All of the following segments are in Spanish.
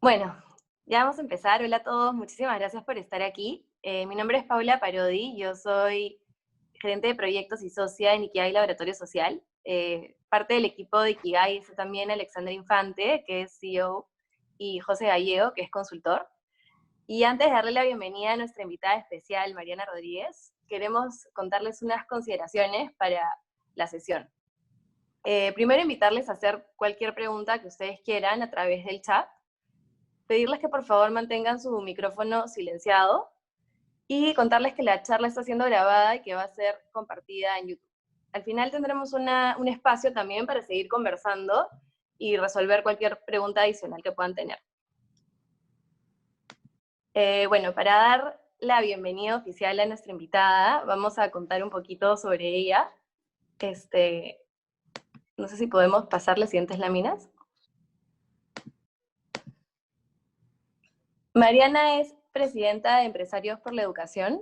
Bueno, ya vamos a empezar. Hola a todos, muchísimas gracias por estar aquí. Mi nombre es Paula Parodi, yo soy gerente de proyectos y socia en Ikigai Laboratorio Social. Parte del equipo de Ikigai es también Alexandra Infante, que es CEO, y José Gallego, que es consultor. Y antes de darle la bienvenida a nuestra invitada especial, Mariana Rodríguez, queremos contarles unas consideraciones para la sesión. Primero, invitarles a hacer cualquier pregunta que ustedes quieran a través del chat, pedirles que por favor mantengan su micrófono silenciado y contarles que la charla está siendo grabada y que va a ser compartida en YouTube. Al final tendremos un espacio también para seguir conversando y resolver cualquier pregunta adicional que puedan tener. Bueno, para dar la bienvenida oficial a nuestra invitada, vamos a contar un poquito sobre ella. No sé si podemos pasar las siguientes láminas. Mariana es presidenta de Empresarios por la Educación,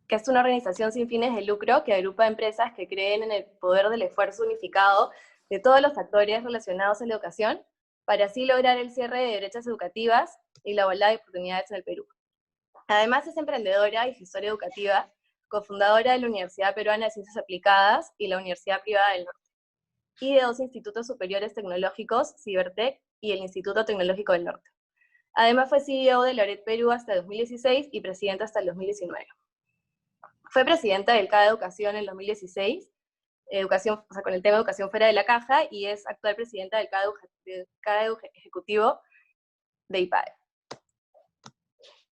que es una organización sin fines de lucro que agrupa empresas que creen en el poder del esfuerzo unificado de todos los actores relacionados a la educación, para así lograr el cierre de brechas educativas y la igualdad de oportunidades en el Perú. Además es emprendedora y gestora educativa, cofundadora de la Universidad Peruana de Ciencias Aplicadas y la Universidad Privada del Norte, y de 2 institutos superiores tecnológicos, Cibertec y el Instituto Tecnológico del Norte. Además fue CEO de Loret Perú hasta 2016 y presidenta hasta el 2019. Fue presidenta del CADE Educación en el 2016, con el tema de educación fuera de la caja, y es actual presidenta del CADE Ejecutivo de IPADE.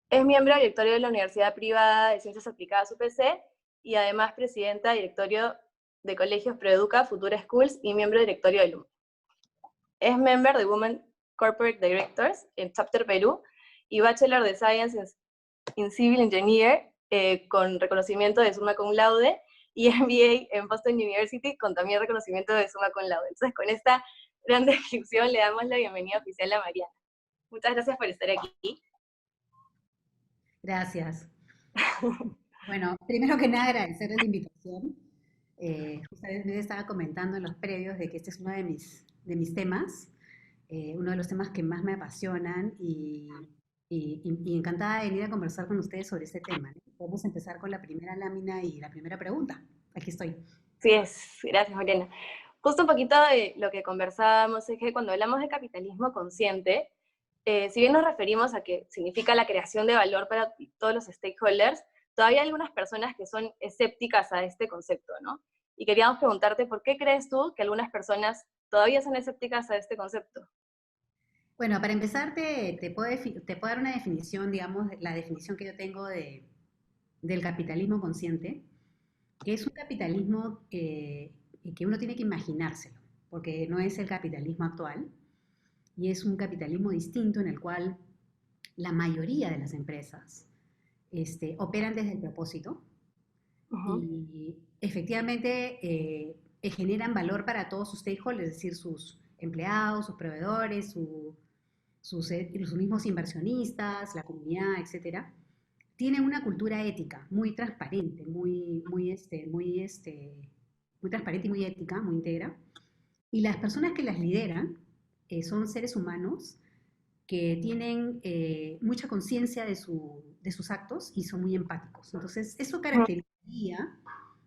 Es miembro del directorio de la Universidad Privada de Ciencias Aplicadas UPC y además presidenta del directorio de Colegios Proeduca, Futura Schools y miembro del directorio de LUM. Es member de Women Corporate Directors en Chapter Perú y Bachelor de Science in Civil Engineer con reconocimiento de summa cum laude, y MBA en Boston University con también reconocimiento de summa cum laude. Entonces, con esta gran descripción le damos la bienvenida oficial a Mariana. Muchas gracias por estar aquí. Gracias. Bueno, primero que nada agradecerles la invitación. Justamente estaba comentando en los previos de que este es uno de mis temas, uno de los temas que más me apasionan y encantada de venir a conversar con ustedes sobre este tema, ¿no? Podemos empezar con la primera lámina y la primera pregunta. Aquí estoy. Sí, gracias, Mariana. Justo un poquito de lo que conversábamos es que cuando hablamos de capitalismo consciente, si bien nos referimos a que significa la creación de valor para todos los stakeholders, todavía hay algunas personas que son escépticas a este concepto, ¿no? Y queríamos preguntarte, ¿por qué crees tú que algunas personas todavía son escépticas a este concepto? Bueno, para empezar, te puedo dar una definición, digamos, la definición que yo tengo del capitalismo consciente, que es un capitalismo que uno tiene que imaginárselo, porque no es el capitalismo actual, y es un capitalismo distinto en el cual la mayoría de las empresas operan desde el propósito Ujú. y efectivamente generan valor para todos sus stakeholders, es decir, sus empleados, sus proveedores, sus mismos inversionistas, la comunidad, etcétera. Tienen una cultura ética muy transparente, muy transparente y muy ética, muy íntegra. Y las personas que las lideran son seres humanos que tienen mucha conciencia de sus actos y son muy empáticos. Entonces, eso caracterizaría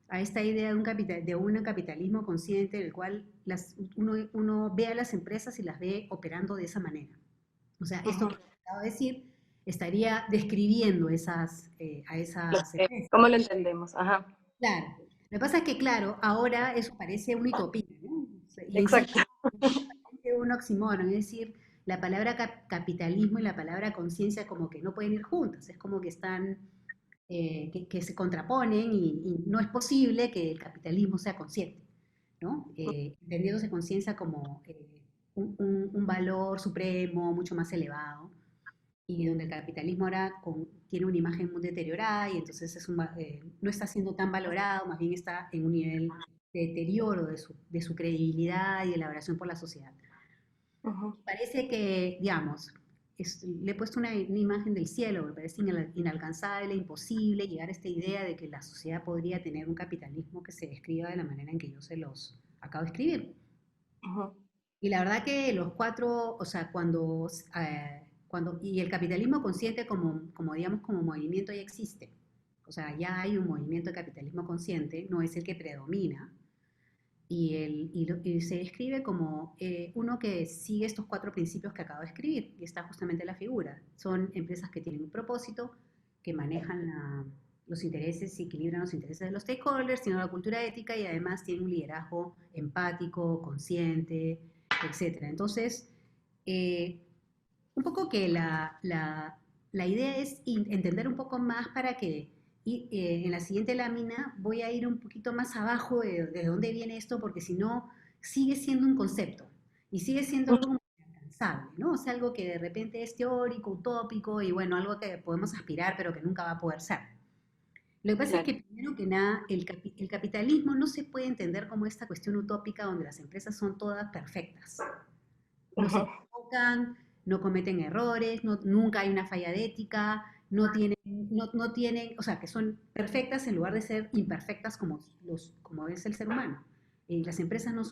a esta idea de un capitalismo consciente en el cual uno ve a las empresas y las ve operando de esa manera. O sea, esto Ujú. que acabo de decir estaría describiendo a esas empresas. ¿Cómo lo entendemos? Ajá. Claro. Lo que pasa es que, claro, ahora eso parece una utopía, ¿no? O sea, y encima Exacto. parece un oxímoron, es decir, la palabra capitalismo y la palabra conciencia como que no pueden ir juntas, es como que están, que se contraponen y no es posible que el capitalismo sea consciente, ¿no? Entendiéndose conciencia como un valor supremo, mucho más elevado y donde el capitalismo ahora tiene una imagen muy deteriorada y entonces no está siendo tan valorado, más bien está en un nivel de deterioro de su credibilidad y de elaboración por la sociedad. Ujú. Parece que, digamos, le he puesto una imagen del cielo, me parece inalcanzable, imposible llegar a esta idea de que la sociedad podría tener un capitalismo que se describa de la manera en que yo se los acabo de escribir. Ujú. Y la verdad que los cuatro, o sea, y el capitalismo consciente como, digamos, como movimiento ya existe. O sea, ya hay un movimiento de capitalismo consciente, no es el que predomina, y se describe como uno que sigue estos cuatro principios que acabo de escribir, y está justamente la figura. Son empresas que tienen un propósito, que manejan los intereses y equilibran los intereses de los stakeholders, tienen una cultura ética y además tienen un liderazgo empático, consciente, etcétera. Entonces, eh, un poco que la idea es entender un poco más para que en la siguiente lámina voy a ir un poquito más abajo de dónde viene esto, porque si no, sigue siendo un concepto y sigue siendo algo como inalcanzable, ¿no? O sea, algo que de repente es teórico, utópico y bueno, algo que podemos aspirar, pero que nunca va a poder ser. Lo que pasa es Claro. que, primero que nada, el capitalismo no se puede entender como esta cuestión utópica donde las empresas son todas perfectas, no se Ujú. equivocan, no cometen errores, nunca hay una falla de ética, no tienen, o sea, que son perfectas en lugar de ser imperfectas como es el ser humano. Las empresas no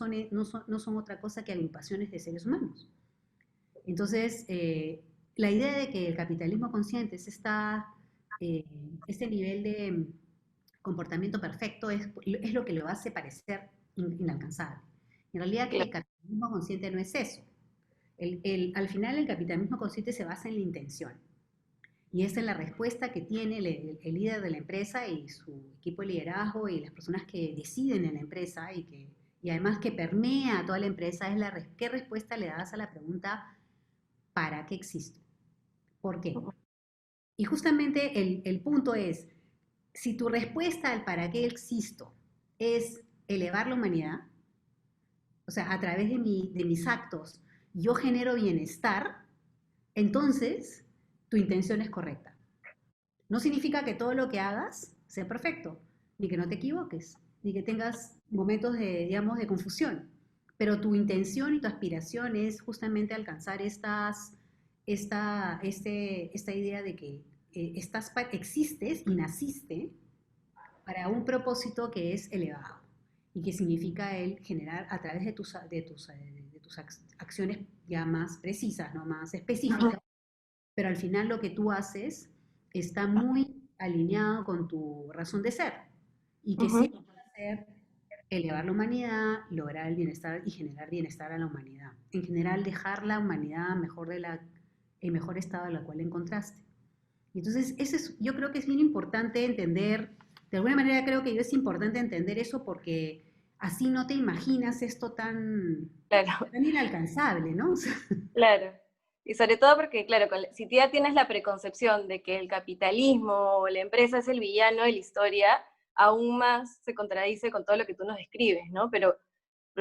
son otra cosa que agrupaciones de seres humanos. Entonces, la idea de que el capitalismo consciente eh, este nivel de comportamiento perfecto es lo que lo hace parecer inalcanzable. En realidad, Claro. el capitalismo consciente no es eso. Al final, el capitalismo consciente se basa en la intención. Y esa es la respuesta que tiene el líder de la empresa y su equipo de liderazgo y las personas que deciden en la empresa y además que permea a toda la empresa es qué respuesta le das a la pregunta ¿para qué existo? ¿Por qué? Y justamente el punto es, si tu respuesta al para qué existo es elevar la humanidad, o sea, a través de mis actos, yo genero bienestar, entonces tu intención es correcta. No significa que todo lo que hagas sea perfecto, ni que no te equivoques, ni que tengas momentos digamos, de confusión. Pero tu intención y tu aspiración es justamente alcanzar esta idea de que existes y naciste para un propósito que es elevado y que significa el generar a través de tus acciones ya más precisas, ¿no? Más Ujú. específicas, pero al final lo que tú haces está muy alineado con tu razón de ser y que Ujú. siempre va a ser elevar la humanidad, lograr el bienestar y generar bienestar a la humanidad. En general, dejar la humanidad el mejor estado en el cual encontraste. Y entonces, yo creo que es bien importante entender, de alguna manera creo que es importante entender eso porque así no te imaginas esto Claro. tan inalcanzable, ¿no? O sea, Claro. Y sobre todo porque, claro, si tú ya tienes la preconcepción de que el capitalismo o la empresa es el villano de la historia, aún más se contradice con todo lo que tú nos describes, ¿no? Pero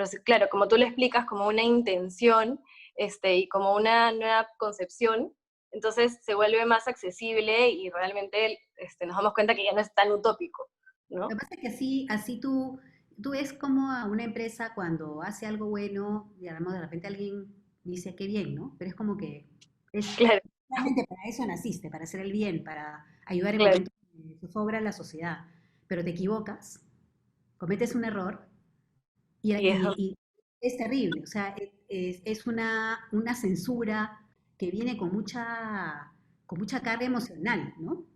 sí, claro, como tú lo explicas como una intención y como una nueva concepción, entonces se vuelve más accesible y realmente nos damos cuenta que ya no es tan utópico, lo ¿no? que pasa es que así tú ves como a una empresa cuando hace algo bueno, digamos, de repente alguien dice qué bien, ¿no? Pero es como que es Claro, realmente para eso naciste, para hacer el bien, para ayudar en claro. momentos de zozobra a la sociedad. Pero te equivocas, cometes un error y, Y eso. y- y es terrible. O sea, es una censura que viene con mucha carga emocional, ¿no?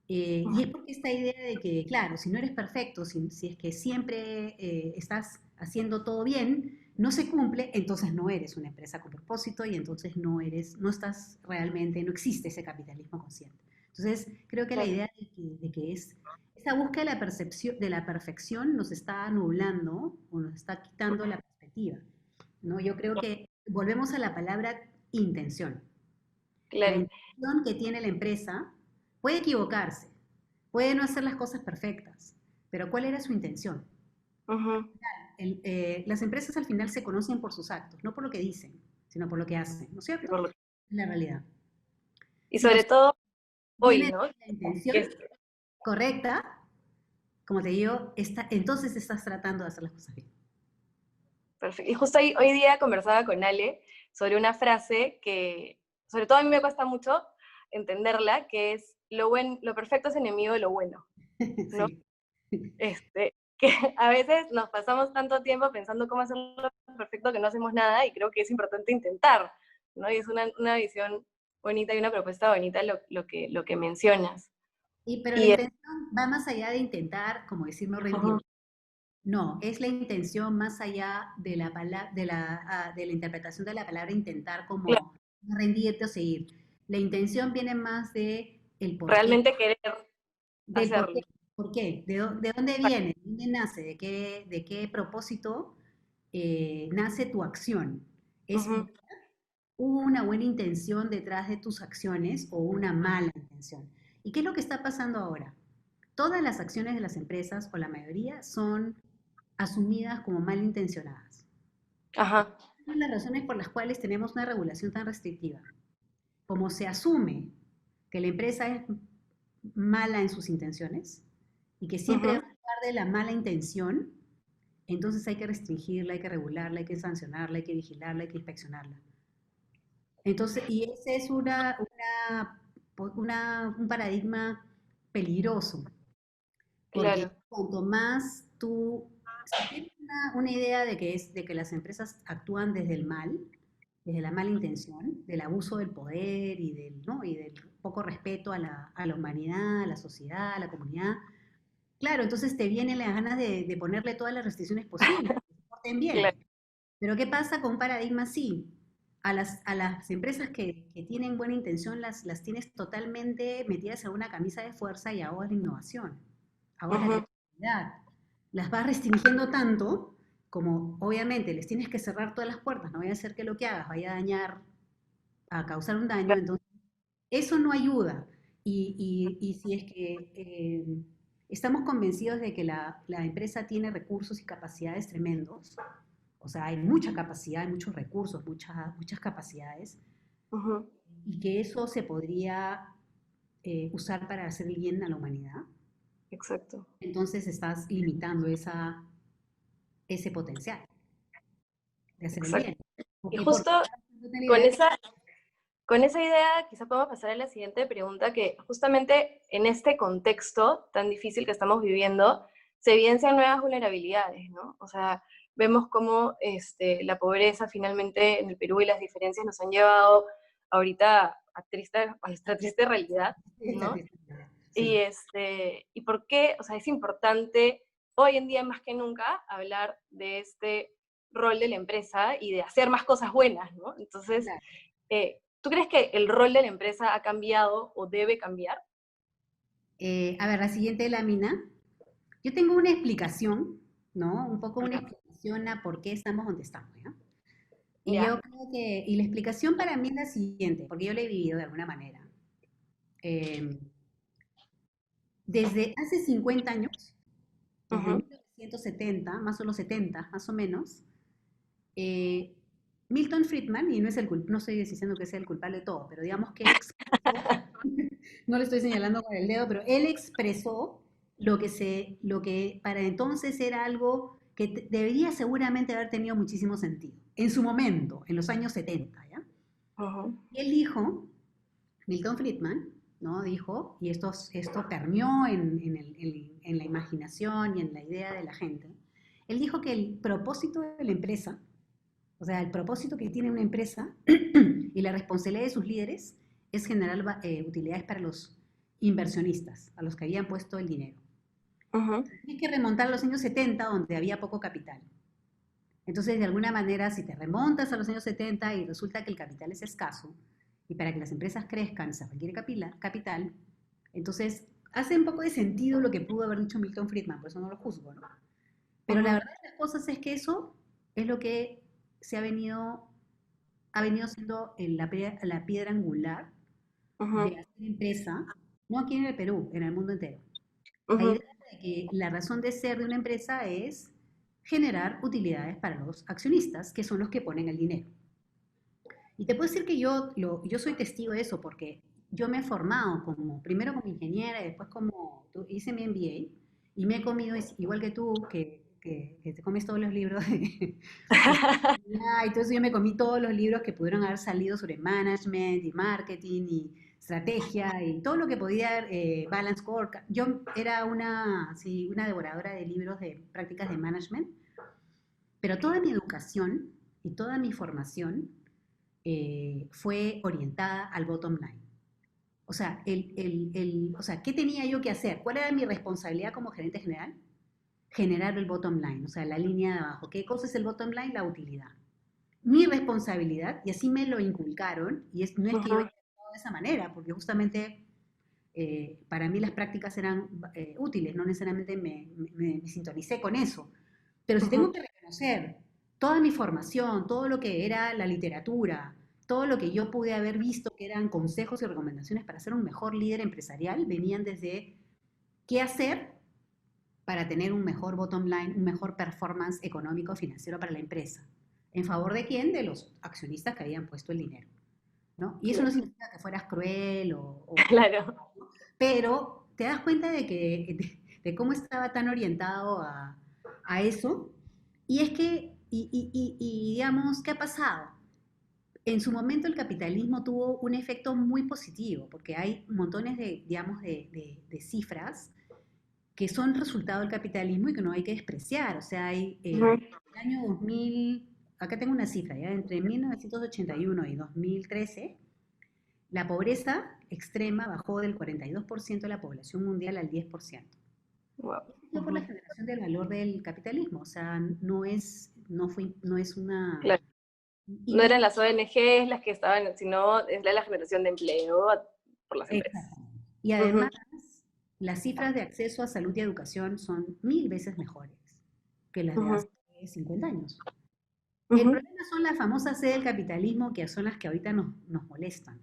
Y es porque esta idea de que, claro, si no eres perfecto, si es que siempre estás haciendo todo bien, no se cumple, entonces no eres una empresa con propósito y entonces no estás realmente, no existe ese capitalismo consciente. Entonces, creo que la Claro. idea de que esa búsqueda de la perfección nos está nublando o nos está quitando la perspectiva, ¿no? Yo creo que volvemos a la palabra intención. La Claro. intención que tiene la empresa puede equivocarse, puede no hacer las cosas perfectas, pero ¿cuál era su intención? Ujú. Las empresas al final se conocen por sus actos, no por lo que dicen, sino por lo que hacen, ¿no es cierto? Es la realidad. Y Si los sobre todo hoy, tienes ¿no? la intención Es correcta, como te digo, entonces estás tratando de hacer las cosas bien. perfecto. Y justo hoy día conversaba con Ale sobre una frase que, sobre todo a mí me cuesta mucho entenderla, que es lo perfecto es enemigo de lo bueno, ¿no? Sí. Que a veces nos pasamos tanto tiempo pensando cómo hacer lo perfecto que no hacemos nada y creo que es importante intentar, ¿no? Y es una visión bonita y una propuesta bonita lo que mencionas. Pero la Y, intención va más allá de intentar, como decir, no ujú, rendir. No, es la intención más allá de de la interpretación de la palabra intentar claro, como no rendirte o seguir. La intención viene más de el por qué, realmente querer del hacerlo. por qué, de dónde viene, de dónde nace, de qué propósito nace tu acción. ¿Es Ujú, una buena intención detrás de tus acciones o una mala intención? ¿Y qué es lo que está pasando ahora? Todas las acciones de las empresas, o la mayoría, son asumidas como malintencionadas. ajá, Una de las razones por las cuales tenemos una regulación tan restrictiva. Como se asume que la empresa es mala en sus intenciones y que siempre va ujú, a hablar de la mala intención, entonces hay que restringirla, hay que regularla, hay que sancionarla, hay que vigilarla, hay que inspeccionarla. Entonces, y ese es un paradigma peligroso, porque claro. cuanto más tú, si tienes una idea de que las empresas actúan desde el mal, desde la mala intención, del abuso del poder y ¿no? y del poco respeto a a la humanidad, a la sociedad, a la comunidad, claro, entonces te vienen las ganas de ponerle todas las restricciones posibles, que se porten bien. Claro. Pero ¿qué pasa con un paradigma así? A las empresas que tienen buena intención las tienes totalmente metidas en una camisa de fuerza y ahogas la innovación, ahogas la Ujú, creatividad. Las vas restringiendo tanto como obviamente les tienes que cerrar todas las puertas, no vaya a ser que lo que hagas vaya a dañar, a causar un daño, claro. entonces eso no ayuda. Y si es que estamos convencidos de que la empresa tiene recursos y capacidades tremendos, o sea, hay mucha capacidad, hay muchos recursos, muchas capacidades, Ujú, y que eso se podría usar para hacer el bien a la humanidad, exacto. entonces estás limitando ese potencial de hacer el Exacto. bien. Y Porque justo la con idea de que con esa idea, quizá podemos pasar a la siguiente pregunta, que justamente en este contexto tan difícil que estamos viviendo, se evidencian nuevas vulnerabilidades, ¿no? O sea, vemos cómo la pobreza finalmente en el Perú y las diferencias nos han llevado ahorita a nuestra triste realidad, esta ¿no? tristeza, Y, sí. y por qué, o sea, es importante hoy en día más que nunca hablar de este rol de la empresa y de hacer más cosas buenas, ¿no? Entonces, Claro. ¿tú crees que el rol de la empresa ha cambiado o debe cambiar? A ver, la siguiente lámina. Yo tengo una explicación, ¿no? Un poco una Ya. explicación a por qué estamos donde estamos, ¿ya? Y Ya. yo creo y la explicación para mí es la siguiente, porque yo la he vivido de alguna manera. Eh, Desde hace 50 años, desde Ujú. 1970, más o los 70, más o menos, eh, Milton Friedman, y no es no estoy diciendo que sea el culpable de todo, pero digamos que él expresó, no le estoy señalando con el dedo, pero él expresó lo que para entonces era algo que debería seguramente haber tenido muchísimo sentido, en su momento, en los años 70, ¿ya? Ujú. Y él dijo, Milton Friedman, ¿no? Dijo, y esto permeó en la imaginación y en la idea de la gente, él dijo que el propósito de la empresa, o sea, el propósito que tiene una empresa y la responsabilidad de sus líderes es generar utilidades para los inversionistas, a los que habían puesto el dinero. Ujú. Tienes que remontar a los años 70, donde había poco capital. Entonces, de alguna manera, si te remontas a los años 70 y resulta que el capital es escaso, y para que las empresas crezcan se requiere capital, entonces hace un poco de sentido lo que pudo haber dicho Milton Friedman, por eso no lo juzgo, ¿no? Pero la Ujú. verdad de las cosas es que eso es lo que ha venido siendo la piedra angular de Ujú. hacer empresa, no aquí en el Perú, en el mundo entero. La idea Ujú. de que la razón de ser de una empresa es generar utilidades para los accionistas, que son los que ponen el dinero. Y te puedo decir que yo soy testigo de eso, porque yo me he formado primero como ingeniera y después hice mi MBA, y me he comido, igual que tú, que te comes todos los libros y todo eso, yo me comí todos los libros que pudieron haber salido sobre management y marketing y estrategia y todo lo que podía, balance score. Yo era sí, una devoradora de libros de prácticas de management Pero toda mi educación y toda mi formación fue orientada al bottom line. O sea, o sea, ¿qué tenía yo que hacer? ¿Cuál era mi responsabilidad como gerente general? Generar el bottom line, o sea, la línea de abajo. ¿Qué cosa es el bottom line? La utilidad. Mi responsabilidad, y así me lo inculcaron, y no es que yo haya Ujú, actuado de esa manera, porque justamente para mí las prácticas eran útiles, no necesariamente me sintonicé con eso. Pero si tengo ujú. que reconocer toda mi formación, todo lo que era la literatura, todo lo que yo pude haber visto que eran consejos y recomendaciones para ser un mejor líder empresarial, venían desde qué hacer para tener un mejor bottom line, un mejor performance económico financiero para la empresa. ¿En favor de quién? De los accionistas que habían puesto el dinero, ¿no? Y eso no Claro. significa que fueras cruel Claro. pero te das cuenta de cómo estaba tan orientado a eso. Y es que, y digamos, ¿qué ha pasado? En su momento el capitalismo tuvo un efecto muy positivo, porque hay montones de, digamos, de cifras que son resultado del capitalismo y que no hay que despreciar. O sea, hay Ujú. el año 2000, acá tengo una cifra, ¿ya? Entre 1981 y 2013, la pobreza extrema bajó del 42% de la población mundial al 10%. Wow. Esto fue por la Ujú. generación del valor del capitalismo, o sea, no es una... Claro. Y No los, eran las ONGs las que estaban, sino es la generación de empleo por las empresas. exactamente. Y Ujú, además, las cifras de acceso a salud y educación son 1000 veces mejores que las de ujú, hace 50 años. El ujú, problema son las famosas C del capitalismo, que son las que ahorita nos molestan,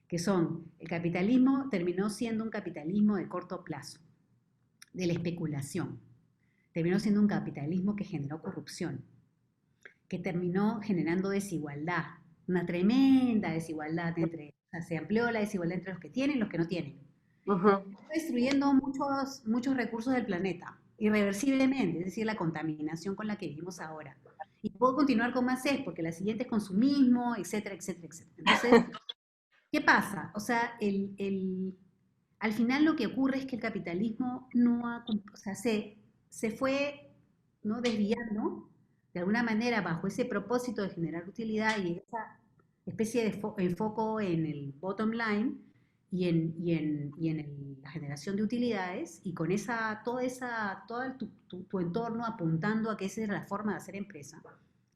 que son, el capitalismo terminó siendo un capitalismo de corto plazo, de la especulación. Terminó siendo un capitalismo que generó corrupción, que terminó generando desigualdad, una tremenda desigualdad entre, o sea, se amplió la desigualdad entre los que tienen y los que no tienen. ujú. Está destruyendo muchos recursos del planeta, irreversiblemente, es decir, la contaminación con la que vivimos ahora. Y puedo continuar con más sed, porque la siguiente es consumismo, etcétera, etcétera, etcétera. Entonces, ¿qué pasa? O sea, al final lo que ocurre es que el capitalismo no ha, o sea, se fue, ¿no?, desviando de alguna manera bajo ese propósito de generar utilidad y esa especie de enfoco en el bottom line la generación de utilidades y con todo tu entorno apuntando a que esa es la forma de hacer empresa,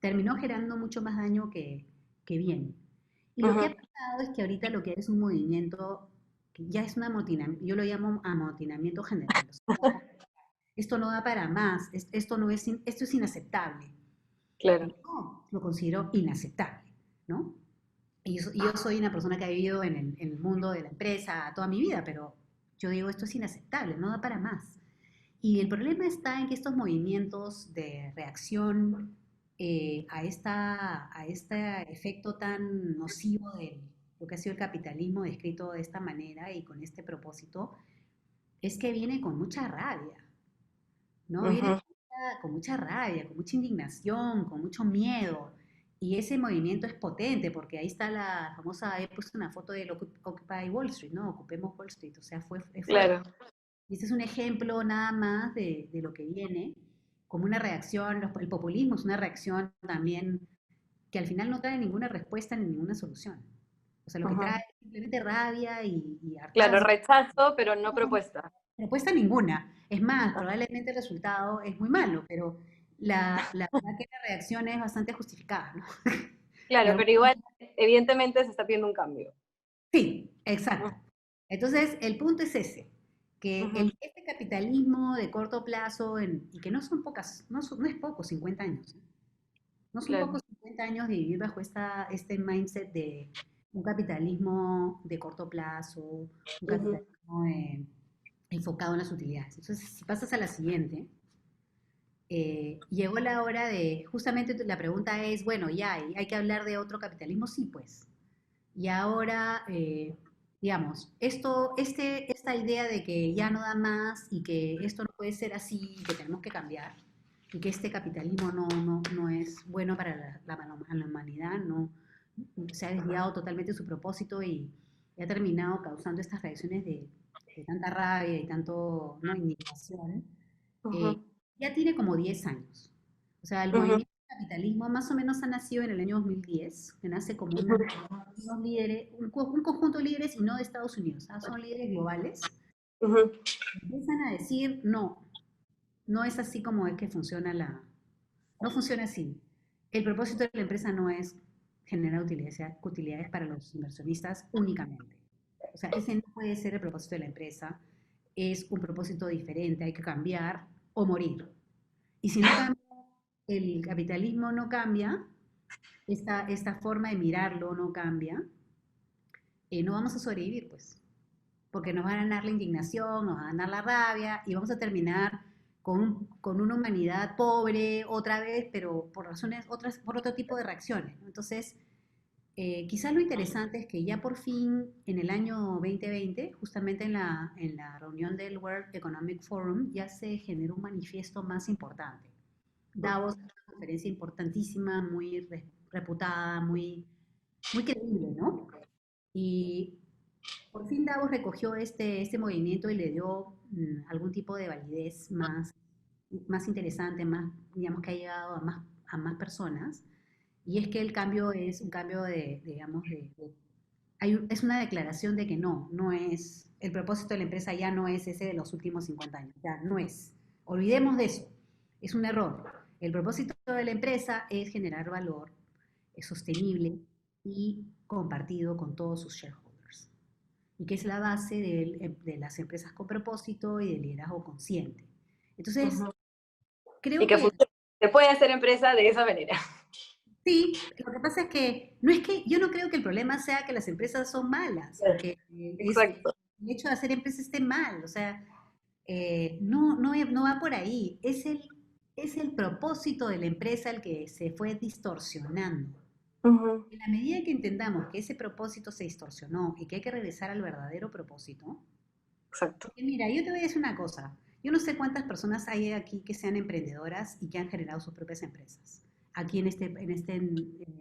terminó generando mucho más daño que bien. Y lo que ha Ujú. pasado es que ahorita lo que hay es un movimiento que ya es un amotinamiento, yo lo llamo amotinamiento general. O sea, esto no da para más, esto no es, esto es inaceptable. Y Claro. yo lo considero inaceptable, ¿no? Y yo soy una persona que ha vivido en el mundo de la empresa toda mi vida, pero yo digo, esto es inaceptable, no da para más. Y el problema está en que estos movimientos de reacción a este efecto tan nocivo de lo que ha sido el capitalismo descrito de esta manera y con este propósito, es que viene con mucha rabia, ¿no? Viene Ujú. con mucha rabia, con mucha indignación, con mucho miedo. Y ese movimiento es potente porque ahí está la famosa, he puesto una foto del Occupy Wall Street, ¿no? Ocupemos Wall Street, o sea, es fuerte. Claro. Y este es un ejemplo nada más de lo que viene, como una reacción, el populismo es una reacción también que al final no trae ninguna respuesta ni ninguna solución. O sea, lo que trae Ujú. es simplemente rabia y Claro, hartazgo. rechazo, pero no No, propuesta. respuesta ninguna. Es más, Ah, probablemente el resultado es muy malo, pero la verdad que la reacción es bastante justificada, ¿no? De claro, algún- pero igual, evidentemente se está pidiendo un cambio. Sí, exacto. Entonces, el punto es ese, que Ujú, este capitalismo de corto plazo, y que no son pocas, no es poco, 50 años, ¿eh? No son claro. pocos 50 años de vivir bajo este mindset de un capitalismo de corto plazo, un Ujú, capitalismo enfocado en las utilidades. Entonces, si pasas a la siguiente, llegó la hora de, justamente la pregunta es, bueno, ya, ¿hay que hablar de otro capitalismo? Sí, pues. Y ahora, digamos, esta idea de que ya no da más y que esto no puede ser así y que tenemos que cambiar y que este capitalismo no es bueno para la humanidad, no, se ha desviado totalmente de su propósito y ha terminado causando estas reacciones de tanta rabia y tanto, ¿no?, indignación, eh, ujú. ya tiene como 10 años. O sea, el Ujú, movimiento del capitalismo más o menos ha nacido en el año 2010, que nace como unos líderes, un conjunto de líderes y no de Estados Unidos, ¿ah? Son líderes globales. ujú, Empiezan a decir, no, no es así como es que funciona no funciona así. El propósito de la empresa no es generar utilidades para los inversionistas únicamente. O sea, ese no puede ser el propósito de la empresa. Es un propósito diferente, hay que cambiar o morir. Y si no cambia, el capitalismo no cambia, esta forma de mirarlo no cambia, no vamos a sobrevivir, pues, porque nos van a ganar la indignación, nos va a ganar la rabia y vamos a terminar con una humanidad pobre otra vez, pero por razones otras, por otro tipo de reacciones, ¿no? Entonces, quizás lo interesante es que ya por fin en el año 2020, justamente en la reunión del World Economic Forum, ya se generó un manifiesto más importante. Davos es una conferencia importantísima, muy reputada, muy creíble, ¿no? Y por fin Davos recogió este movimiento y le dio algún tipo de validez más interesante, más, digamos, que ha llegado a más personas. Y es que el cambio es un cambio digamos, es una declaración de que no es, el propósito de la empresa ya no es ese de los últimos 50 años, ya no es. Olvidemos de eso, es un error. El propósito de la empresa es generar valor, es sostenible y compartido con todos sus shareholders. Y que es la base de las empresas con propósito y del liderazgo consciente. Entonces, ujú. Y creo que que funcione. Se puede hacer empresa de esa manera. sí, lo que pasa es que no es que yo no creo que el problema sea que las empresas son malas o que Exacto. el hecho de hacer empresas esté mal, o sea, no va por ahí, es el propósito de la empresa el que se fue distorsionando. Ujú, En la medida que entendamos que ese propósito se distorsionó y que hay que regresar al verdadero propósito, exacto. porque mira, yo te voy a decir una cosa. Yo no sé cuántas personas hay aquí que sean emprendedoras y que han generado sus propias empresas. Aquí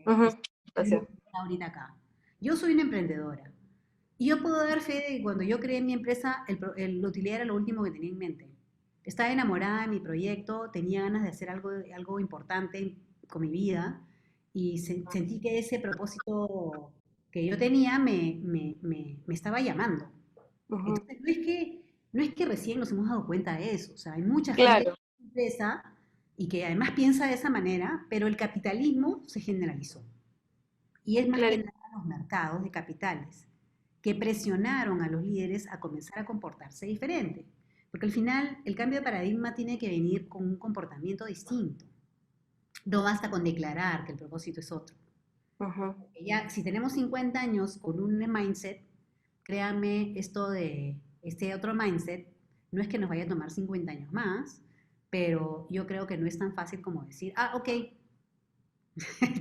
Ujú, este gracias. grupo que está ahorita acá. Yo soy una emprendedora. Y yo puedo dar fe de que cuando yo creé mi empresa, la utilidad era lo último que tenía en mente. Estaba enamorada de mi proyecto, tenía ganas de hacer algo importante con mi vida y sentí que ese propósito que yo tenía me estaba llamando. Ujú, Entonces, no es que recién nos hemos dado cuenta de eso, o sea, hay mucha gente claro, que empresa y que además piensa de esa manera, pero el capitalismo se generalizó. Y es más que claro. nada los mercados de capitales que presionaron a los líderes a comenzar a comportarse diferente. Porque al final el cambio de paradigma tiene que venir con un comportamiento distinto. No basta con declarar que el propósito es otro. Ujú, Ya, si tenemos 50 años con un mindset, créanme, esto de este otro mindset, no es que nos vaya a tomar 50 años más, pero yo creo que no es tan fácil como decir, ah, ok,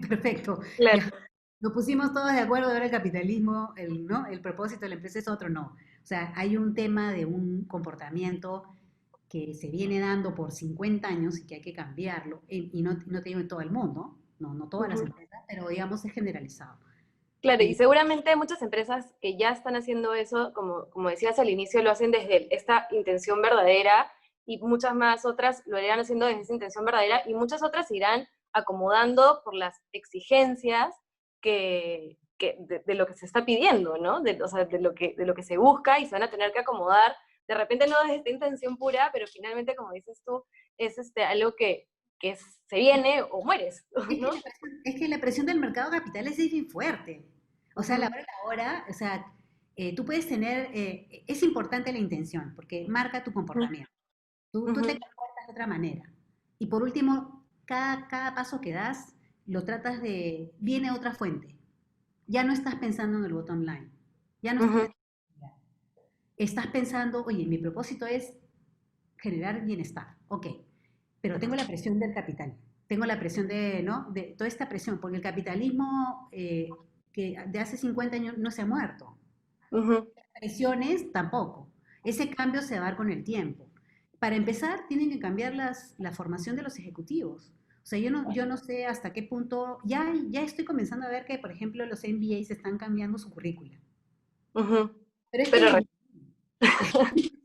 perfecto, claro. ya, nos pusimos todos de acuerdo, ahora el capitalismo, ¿no? El propósito de la empresa es otro, no. O sea, hay un tema de un comportamiento que se viene dando por 50 años y que hay que cambiarlo, y no te digo en todo el mundo, no todas las Ujú. empresas, pero digamos es generalizado. Claro, y Y seguramente muchas empresas que ya están haciendo eso, como decías al inicio, lo hacen desde esta intención verdadera y muchas más otras lo irán haciendo desde esa intención verdadera y muchas otras se irán acomodando por las exigencias de lo que se está pidiendo, ¿no? O sea, de lo que se busca y se van a tener que acomodar, de repente no desde esta intención pura, pero finalmente, como dices tú, es algo que se viene o mueres, ¿no? es que la presión del mercado de capitales es bien fuerte. O sea, a Ujú, la hora, o sea, tú puedes tener, es importante la intención, porque marca tu ujú, comportamiento. Tú te ujú, comportas de otra manera. Y por último, cada paso que das, lo tratas viene otra fuente. Ya no estás pensando en el bottom line. Ya no estás ujú. pensando, estás pensando, oye, mi propósito es generar bienestar. Ok, pero tengo la presión del capital. Tengo la presión ¿no? De toda esta presión, porque el capitalismo que de hace 50 años no se ha muerto. Ujú, Presiones tampoco. Ese cambio se va a dar con el tiempo. Para empezar, tienen que cambiar la formación de los ejecutivos. O sea, yo no sé hasta qué punto, ya estoy comenzando a ver que, por ejemplo, los MBAs están cambiando su currícula. ujú. Pero es que Pero es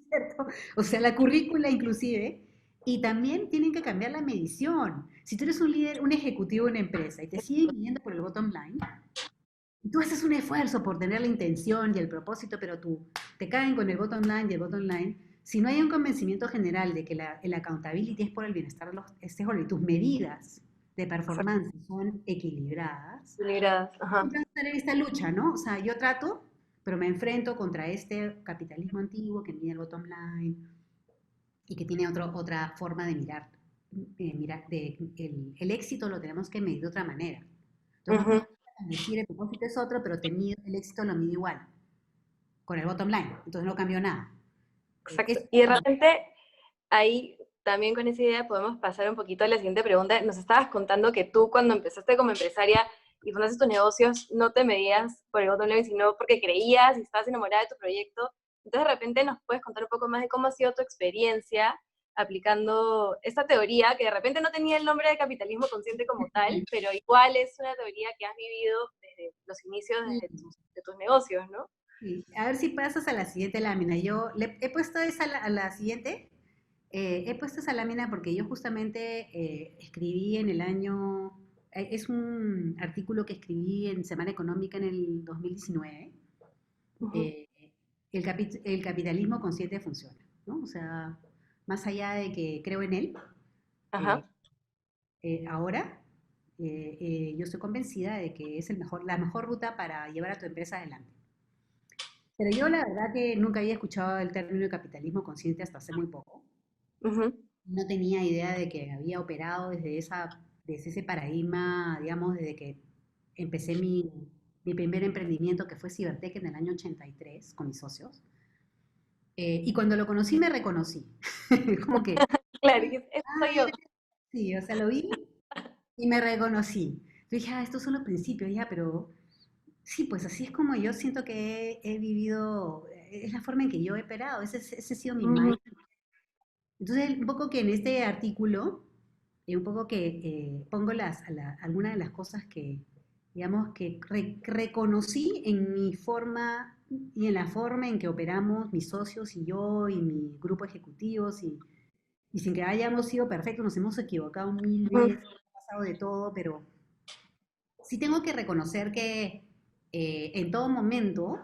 ¿cierto? O sea, la currícula inclusive, Y también tienen que cambiar la medición. Si tú eres un líder, un ejecutivo de una empresa y te siguen yendo por el bottom line, y tú haces un esfuerzo por tener la intención y el propósito, pero tú te caen con el bottom line y el bottom line. Si no hay un convencimiento general de que el accountability es por el bienestar de los stakeholders y tus medidas de Exacto. performance son equilibradas, Equilibradas. Ajá. siempre vas a estar en esta lucha, ¿no? O sea, yo trato, pero me enfrento contra este capitalismo antiguo que mide el bottom line y que tiene otra forma de mirar. El éxito lo tenemos que medir de otra manera. Entonces no Ujú. puedo decir el propósito es otro, pero el éxito lo mido igual, con el bottom line. Entonces no cambió nada. Exacto. Eso Y de repente, ahí también con esa idea podemos pasar un poquito a la siguiente pregunta. Nos estabas contando que tú cuando empezaste como empresaria y fundaste tus negocios no te medías por el bottom line, sino porque creías y estabas enamorada de tu proyecto. Entonces de repente nos puedes contar un poco más de cómo ha sido tu experiencia aplicando esta teoría que de repente no tenía el nombre de capitalismo consciente como tal, pero igual es una teoría que has vivido desde los inicios desde sí, de tus negocios, ¿no? sí. A ver si pasas a la siguiente lámina. Yo he puesto esa a la siguiente. He puesto esa lámina porque yo justamente escribí en el año, es un artículo que escribí en Semana Económica en el 2019. Ujú. eh, el capitalismo consciente funciona, ¿no? O sea, más allá de que creo en él, eh, Ajá. ahora yo estoy convencida de que es la mejor ruta para llevar a tu empresa adelante. Pero yo la verdad que nunca había escuchado el término de capitalismo consciente hasta hace muy poco. Ujú. No tenía idea de que había operado desde ese paradigma, digamos, desde que empecé mi primer emprendimiento, que fue Cibertech en el año 83 con mis socios. Y cuando lo conocí me reconocí. Como que, Claro, y eso soy ah, yo. sí, o sea, lo vi y me reconocí. Dije, ah, estos son los principios, ya, pero sí, pues así es como yo siento que he vivido, es la forma en que yo he operado, ese ha sido mi Ujú. mind. Entonces, un poco que en este artículo, un poco que pongo algunas de las cosas que, digamos, que reconocí en mi forma y en la forma en que operamos mis socios y yo y mi grupo ejecutivos y sin que hayamos sido perfectos, nos hemos equivocado mil Ujú. veces, ha pasado de todo, pero sí tengo que reconocer que en todo momento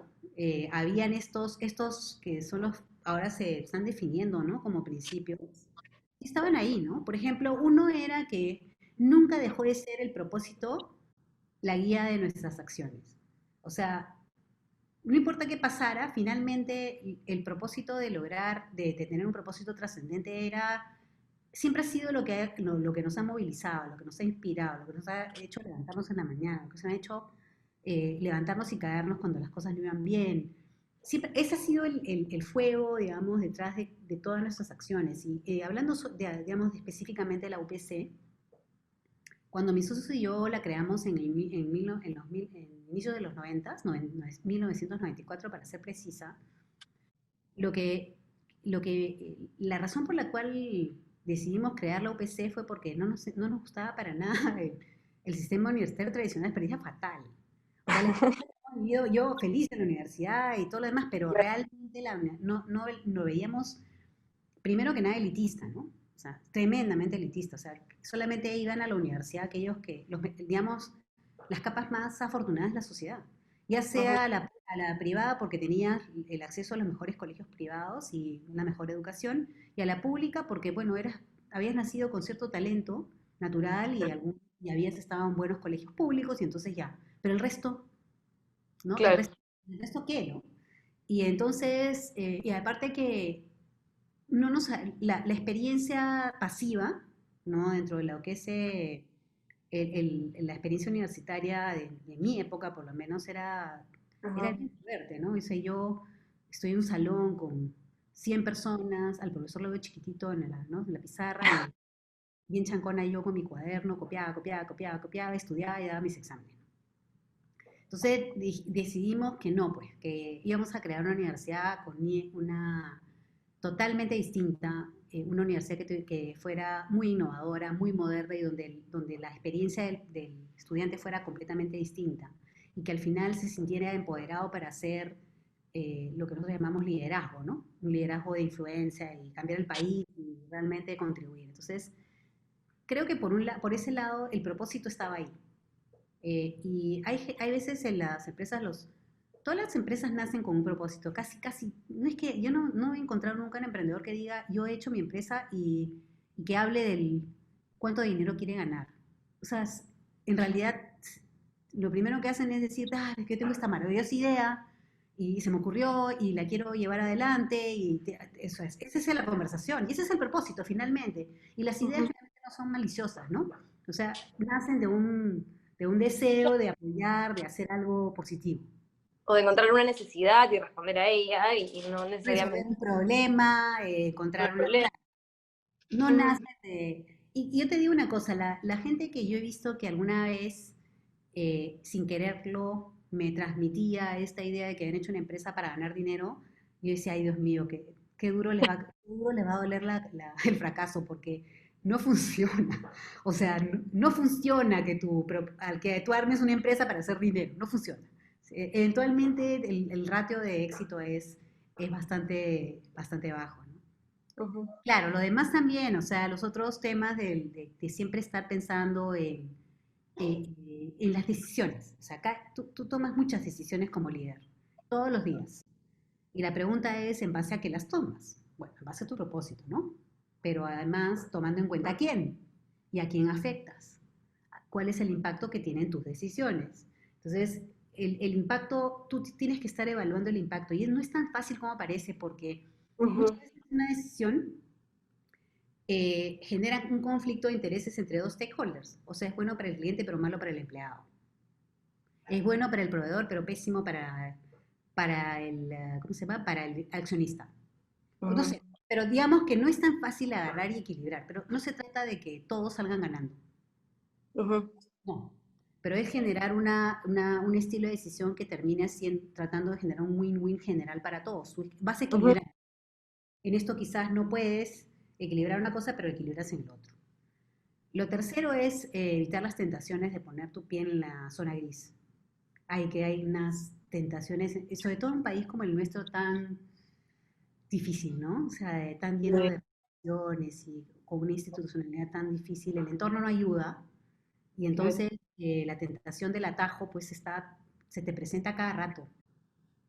habían estos que son ahora se están definiendo, ¿no? Como principios, y estaban ahí, ¿no? Por ejemplo, uno era que nunca dejó de ser el propósito la guía de nuestras acciones. O sea, no importa qué pasara, finalmente el propósito de lograr, de tener un propósito trascendente siempre ha sido lo que nos ha movilizado, lo que nos ha inspirado, lo que nos ha hecho levantarnos en la mañana, lo que nos ha hecho levantarnos y caernos cuando las cosas no iban bien. Siempre, ese ha sido el fuego, digamos, detrás de todas nuestras acciones. Y hablando, digamos, específicamente de la UPC, cuando mis socios y yo la creamos en inicios de los 90, 1994 para ser precisa, lo que, la razón por la cual decidimos crear la UPC fue porque no nos gustaba para nada el sistema universitario tradicional, parecía fatal. O sea, la experiencia que hemos vivido, yo feliz en la universidad y todo lo demás, pero realmente no lo veíamos, primero que nada, elitista, ¿no? O sea, tremendamente elitista. O sea, solamente iban a la universidad aquellos que, digamos, las capas más afortunadas de la sociedad. Ya Ujú. sea a la privada porque tenías el acceso a los mejores colegios privados y una mejor educación, y a la pública porque, bueno, habías nacido con cierto talento natural y habías estado en buenos colegios públicos y entonces ya. Pero el resto, ¿no? Claro. El resto qué, ¿no? Y entonces, y aparte que no nos, la experiencia pasiva, ¿no? Dentro de lo que es la experiencia universitaria de mi época, por lo menos, era Ujú. bien fuerte, ¿no? O sea, yo estoy en un salón con 100 personas, al profesor lo veo chiquitito ¿no? en la pizarra y bien chancona yo con mi cuaderno, copiaba, estudiaba y daba mis exámenes. Entonces decidimos que no, pues, que íbamos a crear una universidad con una totalmente distinta, una universidad que fuera muy innovadora, muy moderna y donde la experiencia del estudiante fuera completamente distinta y que al final se sintiera empoderado para hacer lo que nosotros llamamos liderazgo, ¿no? Un liderazgo de influencia y cambiar el país realmente contribuir. Entonces, creo que por ese lado el propósito estaba ahí. Y hay veces en las empresas, todas las empresas nacen con un propósito, casi, no es que yo no he encontrado nunca un emprendedor que diga, yo he hecho mi empresa y que hable del cuánto dinero quiere ganar. O sea, en realidad lo primero que hacen es decir, ah, es que yo tengo esta maravillosa idea y se me ocurrió y la quiero llevar adelante y eso es, esa es la conversación y ese es el propósito finalmente. Y las ideas Ujú. finalmente no son maliciosas, ¿no? O sea, nacen de un deseo de apoyar, de hacer algo positivo. O de encontrar una necesidad y responder a ella y no Resolver necesariamente un problema, un encontrar una... problema. No Ujú. nace de... Y yo te digo una cosa, la gente que yo he visto que alguna vez, sin quererlo, me transmitía esta idea de que habían hecho una empresa para ganar dinero, yo decía, ay Dios mío, qué duro qué duro les va a doler el fracaso, porque no funciona. O sea, no funciona al que tú armes una empresa para hacer dinero, no funciona. Eventualmente el ratio de éxito es bastante bajo, ¿no? Ujú. Claro, lo demás también, o sea, los otros temas de siempre estar pensando en las decisiones. O sea, acá tú tomas muchas decisiones como líder, todos los días. Y la pregunta es, ¿en base a qué las tomas? Bueno, en base a tu propósito, ¿no? Pero además, tomando en cuenta a quién y a quién afectas. ¿Cuál es el impacto que tienen tus decisiones? Entonces, el impacto, tú tienes que estar evaluando el impacto. Y no es tan fácil como parece, porque muchas Ujú. veces una decisión genera un conflicto de intereses entre dos stakeholders. O sea, es bueno para el cliente, pero malo para el empleado. Es bueno para el proveedor, pero pésimo para el, ¿cómo se llama? Para el accionista. O no Ujú. sé, pero digamos que no es tan fácil agarrar y equilibrar, pero no se trata de que todos salgan ganando. Ujú. No. Pero es generar un estilo de decisión que termine tratando de generar un win-win general para todos. Vas a Ujú. equilibrar. En esto quizás no puedes equilibrar una cosa, pero equilibras en el otro. Lo tercero es evitar las tentaciones de poner tu pie en la zona gris. Hay unas tentaciones, sobre todo en un país como el nuestro tan difícil, ¿no? O sea, tan lleno de restricciones y con una institucionalidad tan difícil, el entorno no ayuda y Sí. entonces la tentación del atajo pues se te presenta cada rato.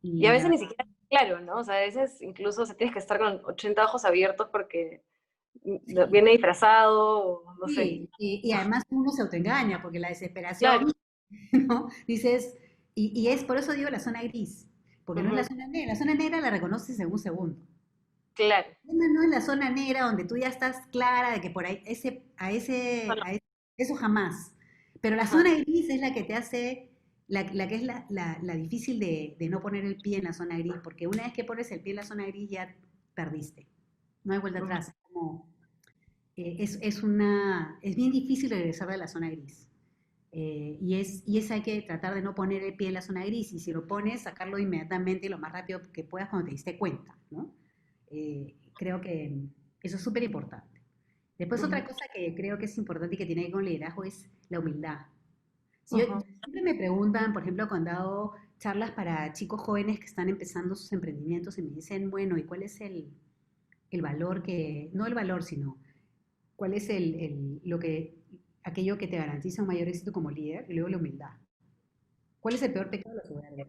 Y a Y veces ni siquiera, claro, ¿no? O sea, a veces incluso tienes que estar con 80 ojos abiertos porque sí, viene disfrazado, o no sé. sí, y además uno se autoengaña porque la Claro. desesperación, ¿no? Dices, y es por eso digo la zona gris, porque no es la Ujú. zona negra. La zona negra la reconoces en un segundo. Claro. No es la zona negra donde tú ya estás clara de que por ahí, Bueno, eso jamás. Pero la ajá. zona gris es la que te hace, la que es la difícil de no poner el pie en la zona gris, porque una vez que pones el pie en la zona gris ya perdiste. No hay vuelta Ujú. atrás. Es bien difícil regresar de la zona gris. Y hay que tratar de no poner el pie en la zona gris, y si lo pones, sacarlo inmediatamente lo más rápido que puedas cuando te diste cuenta, ¿no? Creo que eso es súper importante. Después Ujú. otra cosa que creo que es importante y que tiene que ver con liderazgo es la humildad. Ujú. Siempre me preguntan, por ejemplo, cuando hago charlas para chicos jóvenes que están empezando sus emprendimientos y me dicen, bueno, ¿y cuál es el valor no el valor, sino cuál es aquello que te garantiza un mayor éxito como líder? Y luego la humildad. ¿Cuál es el peor pecado de la soberbia?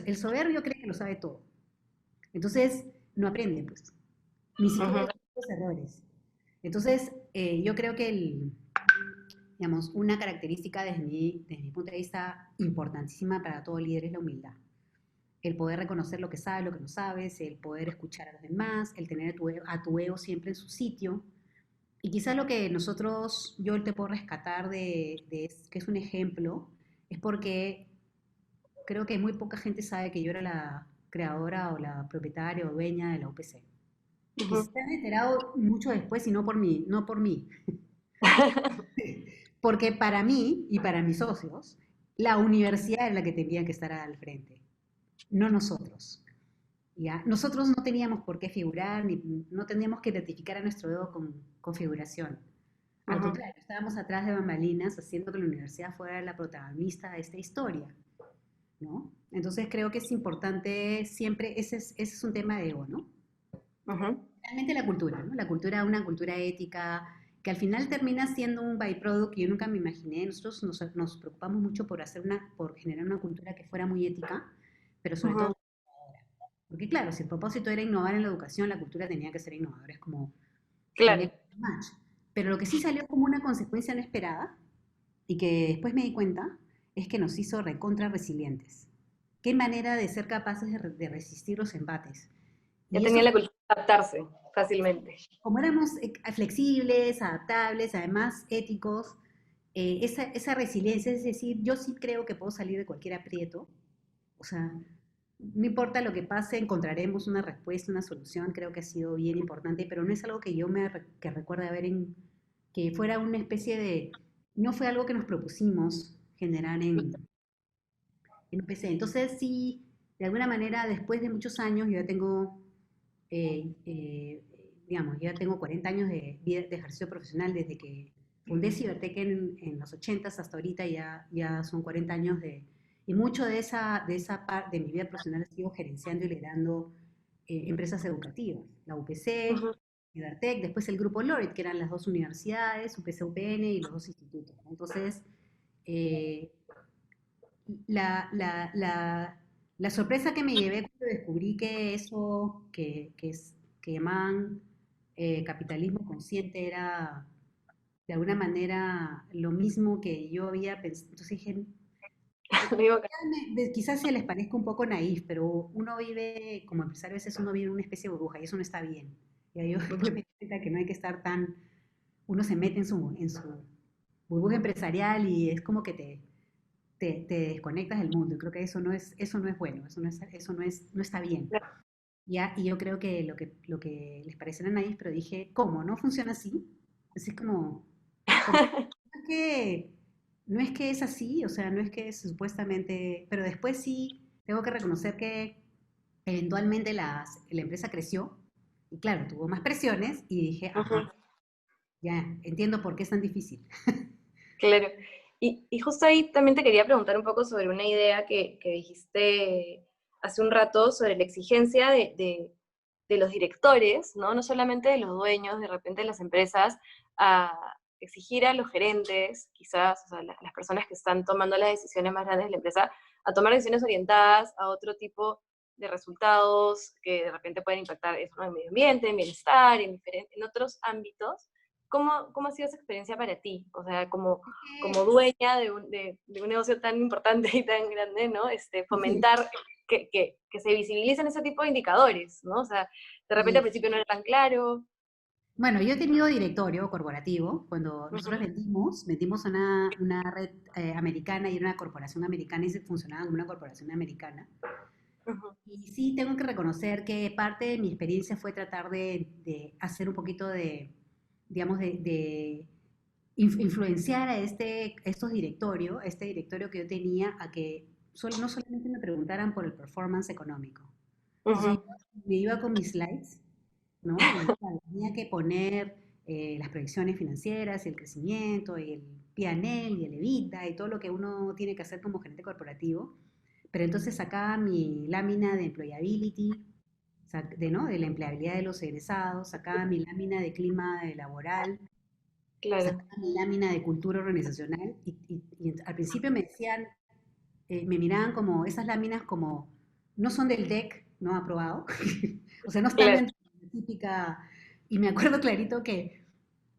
El soberbio cree que lo sabe todo. Entonces, no aprende, pues. Ni siquiera Ujú. de los errores. Entonces, yo creo que digamos, una característica desde mi punto de vista importantísima para todo líder es la humildad. El poder reconocer lo que sabes, lo que no sabes, el poder escuchar a los demás, el tener a tu ego siempre en su sitio. Y quizás lo que yo te puedo rescatar que es un ejemplo, es porque creo que muy poca gente sabe que yo era la creadora o la propietaria o dueña de la UPC. Y Ujú. se han enterado mucho después y no por mí. Porque para mí y para mis socios, la universidad es la que tenía que estar al frente, no nosotros. ¿Ya? Nosotros no teníamos por qué figurar, ni no teníamos que identificar a nuestro ego con configuración. Al Ujú. contrario, estábamos atrás de bambalinas haciendo que la universidad fuera la protagonista de esta historia, ¿no? Entonces creo que es importante siempre, ese es un tema de ego, ¿no? Ujú. Realmente la cultura, ¿no? La cultura, una cultura ética, que al final termina siendo un byproduct que yo nunca me imaginé. Nosotros nos preocupamos mucho por por generar una cultura que fuera muy ética, pero sobre Ujú, todo, porque claro, si el propósito era innovar en la educación, la cultura tenía que ser innovadora, es como, tenía claro. que ser match. Pero lo que sí salió como una consecuencia no esperada, y que después me di cuenta, es que nos hizo recontra resilientes. Qué manera de ser capaces de resistir los embates. Ya Y eso tenía la cultura de adaptarse fácilmente. como éramos flexibles, adaptables, además éticos, esa resiliencia, es decir, yo sí creo que puedo salir de cualquier aprieto, o sea, no importa lo que pase, encontraremos una respuesta, una solución, creo que ha sido bien importante, pero no es algo que que recuerde haber que fuera una especie no fue algo que nos propusimos generar en un PC. Entonces sí, de alguna manera, después de muchos años, yo ya tengo digamos, yo ya tengo 40 años de ejercicio profesional desde que fundé Cibertec en los 80 hasta ahorita, ya son 40 años y mucho de esa parte de mi vida profesional ha sido gerenciando y liderando empresas educativas, la UPC, Ujú. Cibertec, después el grupo Lorit, que eran las dos universidades, UPC UPN y los dos institutos, ¿no? Entonces, eh, la sorpresa que me llevé cuando descubrí que eso que llamaban capitalismo consciente era de alguna manera lo mismo que yo había pensado. Entonces dije, Digo que- quizás se les parezca un poco naif, pero uno vive, como empresario, a veces uno vive en una especie de burbuja y eso no está bien. Y ahí yo después me di cuenta que no hay que estar uno se mete en su burbuja empresarial y es como que te desconectas del mundo. Y creo que eso no es bueno, no está bien. Ya, y yo creo que lo que les parecerá naif, pero dije, ¿cómo? ¿No funciona así? Así es como, porque no es que, no es que es así, o sea, no es que es supuestamente, pero después sí tengo que reconocer que eventualmente la empresa creció y claro, tuvo más presiones y dije, Ujú, ajá, ya entiendo por qué es tan difícil. claro. Y justo ahí también te quería preguntar un poco sobre una idea que dijiste hace un rato sobre la exigencia de los directores, ¿no? No solamente de los dueños, de repente de las empresas, a exigir a los gerentes, quizás, o sea, las personas que están tomando las decisiones más grandes de la empresa, a tomar decisiones orientadas a otro tipo de resultados que de repente pueden impactar eso, ¿no? En medio ambiente, en bienestar, en otros ámbitos. ¿Cómo ha sido esa experiencia para ti? O sea, como dueña de un negocio tan importante y tan grande, ¿no? Sí, Fomentar que se visibilicen ese tipo de indicadores, ¿no? O sea, de repente al sí. principio no era tan claro. Bueno, yo he tenido directorio corporativo. Cuando nosotros Ujú, vendimos a una red americana y era una corporación americana y se funcionaba como una corporación americana. ujú, Y sí tengo que reconocer que parte de mi experiencia fue tratar de hacer un poquito digamos, de influenciar a este directorio que yo tenía, a que no solamente me preguntaran por el performance económico. Entonces ujú, yo me iba con mis slides, ¿no? Y claro, tenía que poner las proyecciones financieras, el crecimiento, y el P&L y el EBITDA y todo lo que uno tiene que hacer como gerente corporativo. Pero entonces sacaba mi lámina de employability, ¿no? De la empleabilidad de los egresados, sacaba mi lámina de clima laboral, claro, sacaba mi lámina de cultura organizacional y al principio me decían, me miraban como esas láminas como no son del DEC, no aprobado, o sea, no están claro. dentro de la típica, y me acuerdo clarito que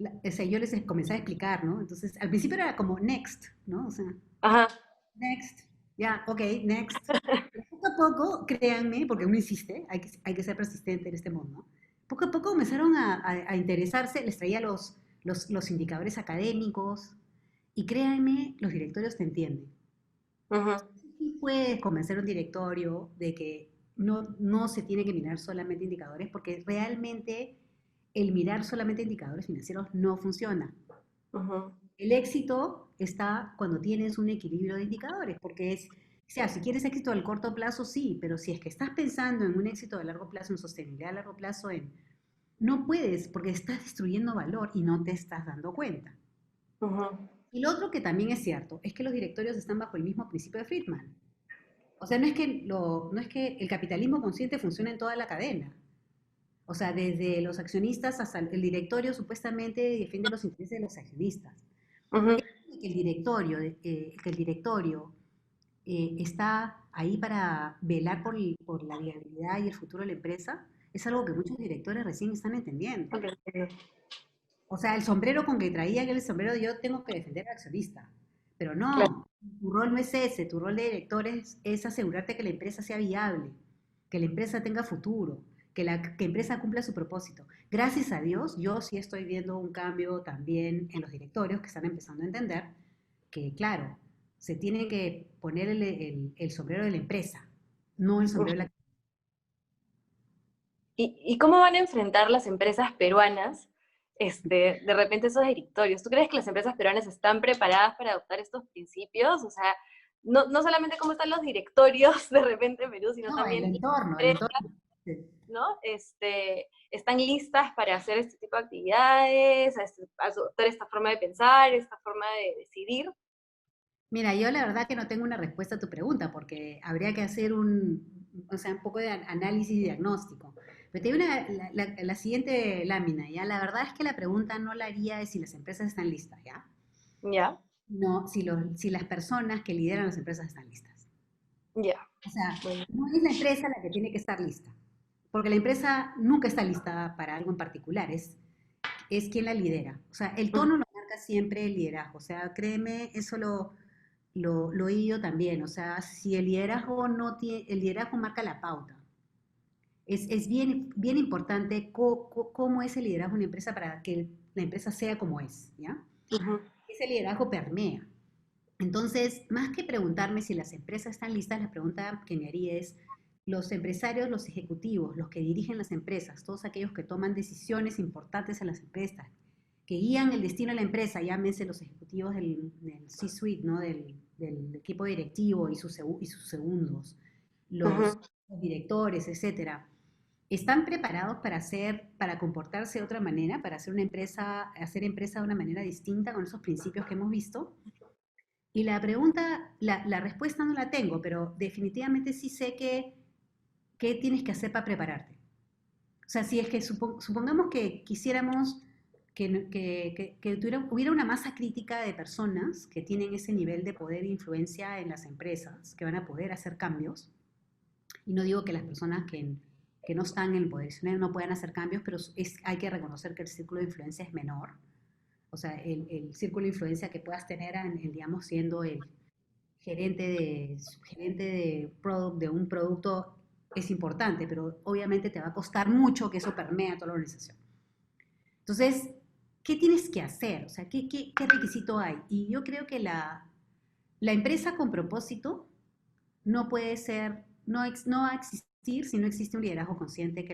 o sea, yo les comencé a explicar, ¿no? Entonces, al principio era como next, ¿no? O sea, Ajá, next, ya, ok, next. Pero poco a poco, créanme, porque uno insiste, hay que ser persistente en este mundo, ¿no? Poco a poco comenzaron a interesarse, les traía los indicadores académicos, y créanme, los directorios te entienden. ujú, Sí puedes convencer a un directorio de que no se tiene que mirar solamente indicadores, porque realmente el mirar solamente indicadores financieros no funciona. ujú, El éxito está cuando tienes un equilibrio de indicadores, porque o sea, si quieres éxito al corto plazo, sí, pero si es que estás pensando en un éxito a largo plazo, en sostenibilidad a largo plazo, no puedes, porque estás destruyendo valor y no te estás dando cuenta. ujú. Y lo otro que también es cierto, es que los directorios están bajo el mismo principio de Friedman. O sea, no es que el capitalismo consciente funcione en toda la cadena. O sea, desde los accionistas hasta el directorio supuestamente defiende los intereses de los accionistas. Ujú. Que el directorio está ahí para velar por la viabilidad y el futuro de la empresa, es algo que muchos directores recién están entendiendo. Ok, entiendo. O sea, el sombrero con que traía el sombrero de yo tengo que defender al accionista. Pero Claro. no, tu rol no es ese, tu rol de director es asegurarte que la empresa sea viable, que la empresa tenga futuro, que la empresa cumpla su propósito. Gracias a Dios, yo sí estoy viendo un cambio también en los directorios que están empezando a entender que, claro, se tiene que poner el sombrero de la empresa, no el sombrero de la... ¿Y cómo van a enfrentar las empresas peruanas, de repente esos directorios? ¿Tú crees que las empresas peruanas están preparadas para adoptar estos principios? O sea, no solamente cómo están los directorios de repente en Perú, sino No, el también entorno, el empresas, entorno. Sí. ¿no? ¿Están listas para hacer este tipo de actividades, a adoptar esta forma de pensar, esta forma de decidir? Mira, yo la verdad que no tengo una respuesta a tu pregunta, porque habría que hacer o sea, un poco de análisis y diagnóstico. Pero te digo la siguiente lámina, ¿ya? La verdad es que la pregunta no la haría de si las empresas están listas, ¿ya? Ya, No, si las personas que lideran las empresas están listas. ya. O sea, Bueno. no es la empresa la que tiene que estar lista, porque la empresa nunca está lista para algo en particular, es quien la lidera. O sea, el Ujú, tono lo marca siempre el liderazgo. O sea, créeme, eso lo he oído también. O sea, si el liderazgo no tiene, el liderazgo marca la pauta. Es bien, bien importante cómo es el liderazgo en una empresa para que la empresa sea como es, ¿ya? ujú, Ese liderazgo permea. Entonces, más que preguntarme si las empresas están listas, la pregunta que me haría es, los empresarios, los ejecutivos, los que dirigen las empresas, todos aquellos que toman decisiones importantes en las empresas, que guían el destino de la empresa, llámese los ejecutivos del C-suite, ¿no? Del equipo directivo y sus segundos, los ujú. directores, etcétera, ¿están preparados para comportarse de otra manera, para hacer empresa de una manera distinta con esos principios que hemos visto? Y la pregunta, la respuesta no la tengo, pero definitivamente sí sé qué tienes que hacer para prepararte. O sea, si es que supongamos que quisiéramos que hubiera una masa crítica de personas que tienen ese nivel de poder e influencia en las empresas, que van a poder hacer cambios, y no digo que las personas que no están en el poder no puedan hacer cambios, pero hay que reconocer que el círculo de influencia es menor. O sea, el círculo de influencia que puedas tener, digamos, siendo el gerente de, de un producto es importante, pero obviamente te va a costar mucho que eso permee a toda la organización. Entonces, ¿qué tienes que hacer? O sea, ¿qué requisito hay? Y yo creo que la empresa con propósito no puede ser, no va a existir si no existe un liderazgo consciente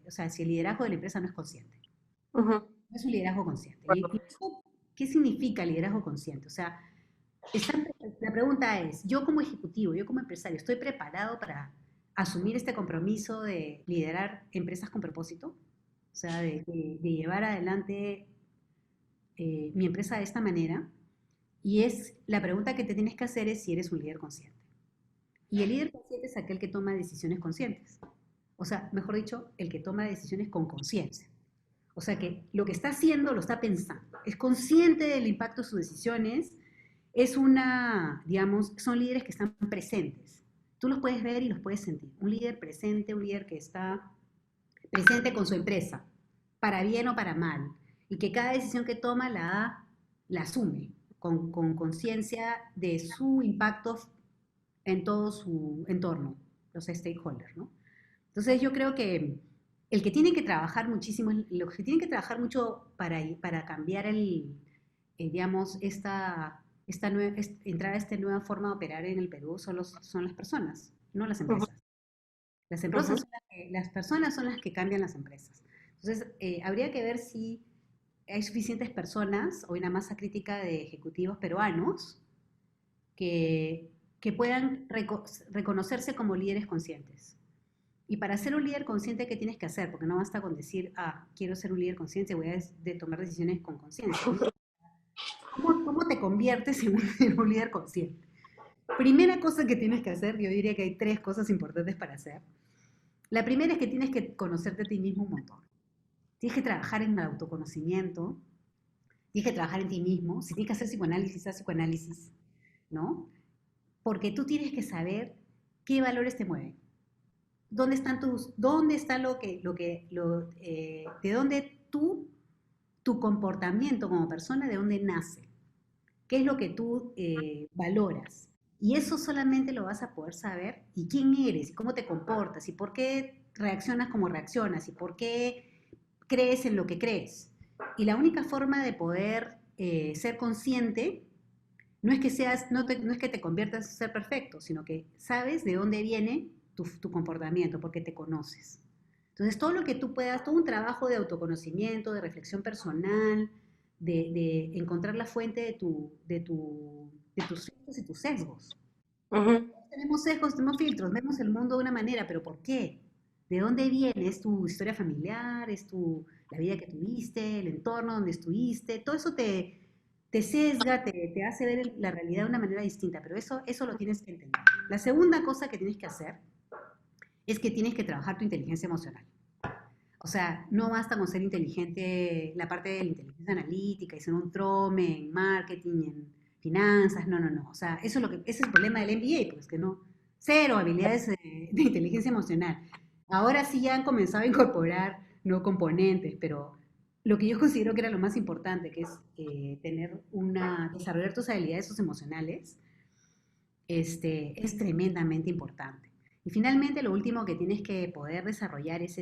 o sea, si el liderazgo de la empresa no es consciente. Ujú. No es un liderazgo consciente. Bueno, ¿Qué significa liderazgo consciente? O sea, la pregunta es, yo como ejecutivo, yo como empresario, ¿estoy preparado para asumir este compromiso de liderar empresas con propósito? O sea, de llevar adelante mi empresa de esta manera. Y la pregunta que te tienes que hacer es si eres un líder consciente. Y el líder consciente es aquel que toma decisiones conscientes. O sea, mejor dicho, el que toma decisiones con conciencia. O sea que lo que está haciendo lo está pensando. Es consciente del impacto de sus decisiones. Digamos, son líderes que están presentes. Tú los puedes ver y los puedes sentir. Un líder presente, un líder que está presente con su empresa, para bien o para mal. Y que cada decisión que toma la asume con conciencia de su impacto en todo su entorno, los stakeholders, ¿no? Entonces yo creo que el que tiene que trabajar muchísimo, los que tienen que trabajar mucho para cambiar digamos, entrar a esta nueva forma de operar en el Perú son las personas, no las ujú, empresas. Las empresas ujú. las personas son las que cambian las empresas. Entonces, habría que ver si hay suficientes personas o una masa crítica de ejecutivos peruanos que, que puedan reconocerse como líderes conscientes. Y para ser un líder consciente, ¿qué tienes que hacer? Porque no basta con decir, quiero ser un líder consciente, voy a tomar decisiones con conciencia. ¿Cómo te conviertes en un líder consciente? Primera cosa que tienes que hacer, yo diría que hay tres cosas importantes para hacer. La primera es que tienes que conocerte a ti mismo un montón. Tienes que trabajar en el autoconocimiento, tienes que trabajar en ti mismo. Si tienes que hacer psicoanálisis, haz psicoanálisis, ¿no? Porque tú tienes que saber qué valores te mueven. Dónde está de dónde tu comportamiento como persona, de dónde nace? ¿Qué es lo que tú valoras? Y eso solamente lo vas a poder saber y quién eres, y cómo te comportas, y por qué reaccionas como reaccionas, y por qué crees en lo que crees. Y la única forma de poder ser consciente no es que te conviertas en ser perfecto, sino que sabes de dónde viene tu comportamiento, porque te conoces. Entonces, todo lo que tú puedas, todo un trabajo de autoconocimiento, de reflexión personal, de encontrar la fuente de tus filtros y tus sesgos. Porque Ujú. todos tenemos sesgos, tenemos filtros, vemos el mundo de una manera, pero ¿por qué? ¿De dónde viene? ¿Es tu historia familiar? La vida que tuviste? ¿El entorno donde estuviste? Todo eso te sesga, te hace ver la realidad de una manera distinta, pero eso lo tienes que entender. La segunda cosa que tienes que hacer es que tienes que trabajar tu inteligencia emocional. O sea, no basta con ser inteligente, la parte de la inteligencia analítica y ser un trome en marketing, en finanzas, no, no, no. O sea, ese es el problema del MBA, pues que no, cero habilidades de inteligencia emocional. Ahora sí ya han comenzado a incorporar no componentes, pero lo que yo considero que era lo más importante, que es desarrollar tus habilidades emocionales, es tremendamente importante. Y finalmente, lo último que tienes que poder desarrollar es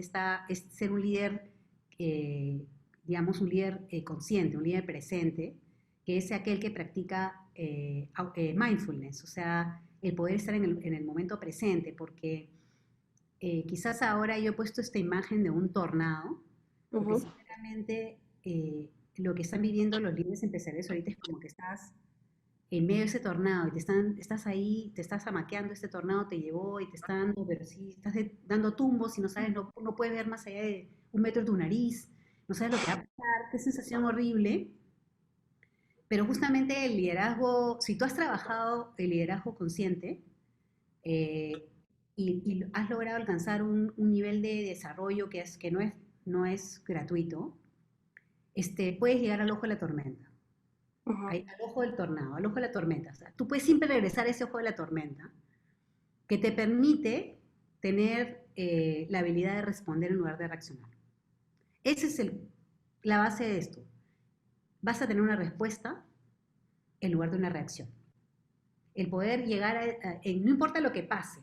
ser un líder, eh, digamos, un líder consciente, un líder presente, que es aquel que practica mindfulness, o sea, el poder estar en el momento presente, porque quizás ahora yo he puesto esta imagen de un tornado, porque Ujú. sinceramente lo que están viviendo los líderes empresariales ahorita es como que estás en medio de ese tornado y estás ahí, te estás amaqueando, este tornado te llevó y te está dando, pero sí, dando tumbos y no sabes, no puedes ver más allá de 1 metro de tu nariz, no sabes lo que va a pasar, qué sensación horrible. Pero justamente el liderazgo, si tú has trabajado el liderazgo consciente eh, y has logrado alcanzar un nivel de desarrollo que no es gratuito, puedes llegar al ojo de la tormenta. Ujú. Al ojo del tornado, al ojo de la tormenta. O sea, tú puedes siempre regresar a ese ojo de la tormenta que te permite tener la habilidad de responder en lugar de reaccionar. Esa es la base de esto. Vas a tener una respuesta en lugar de una reacción. El poder llegar no importa lo que pase,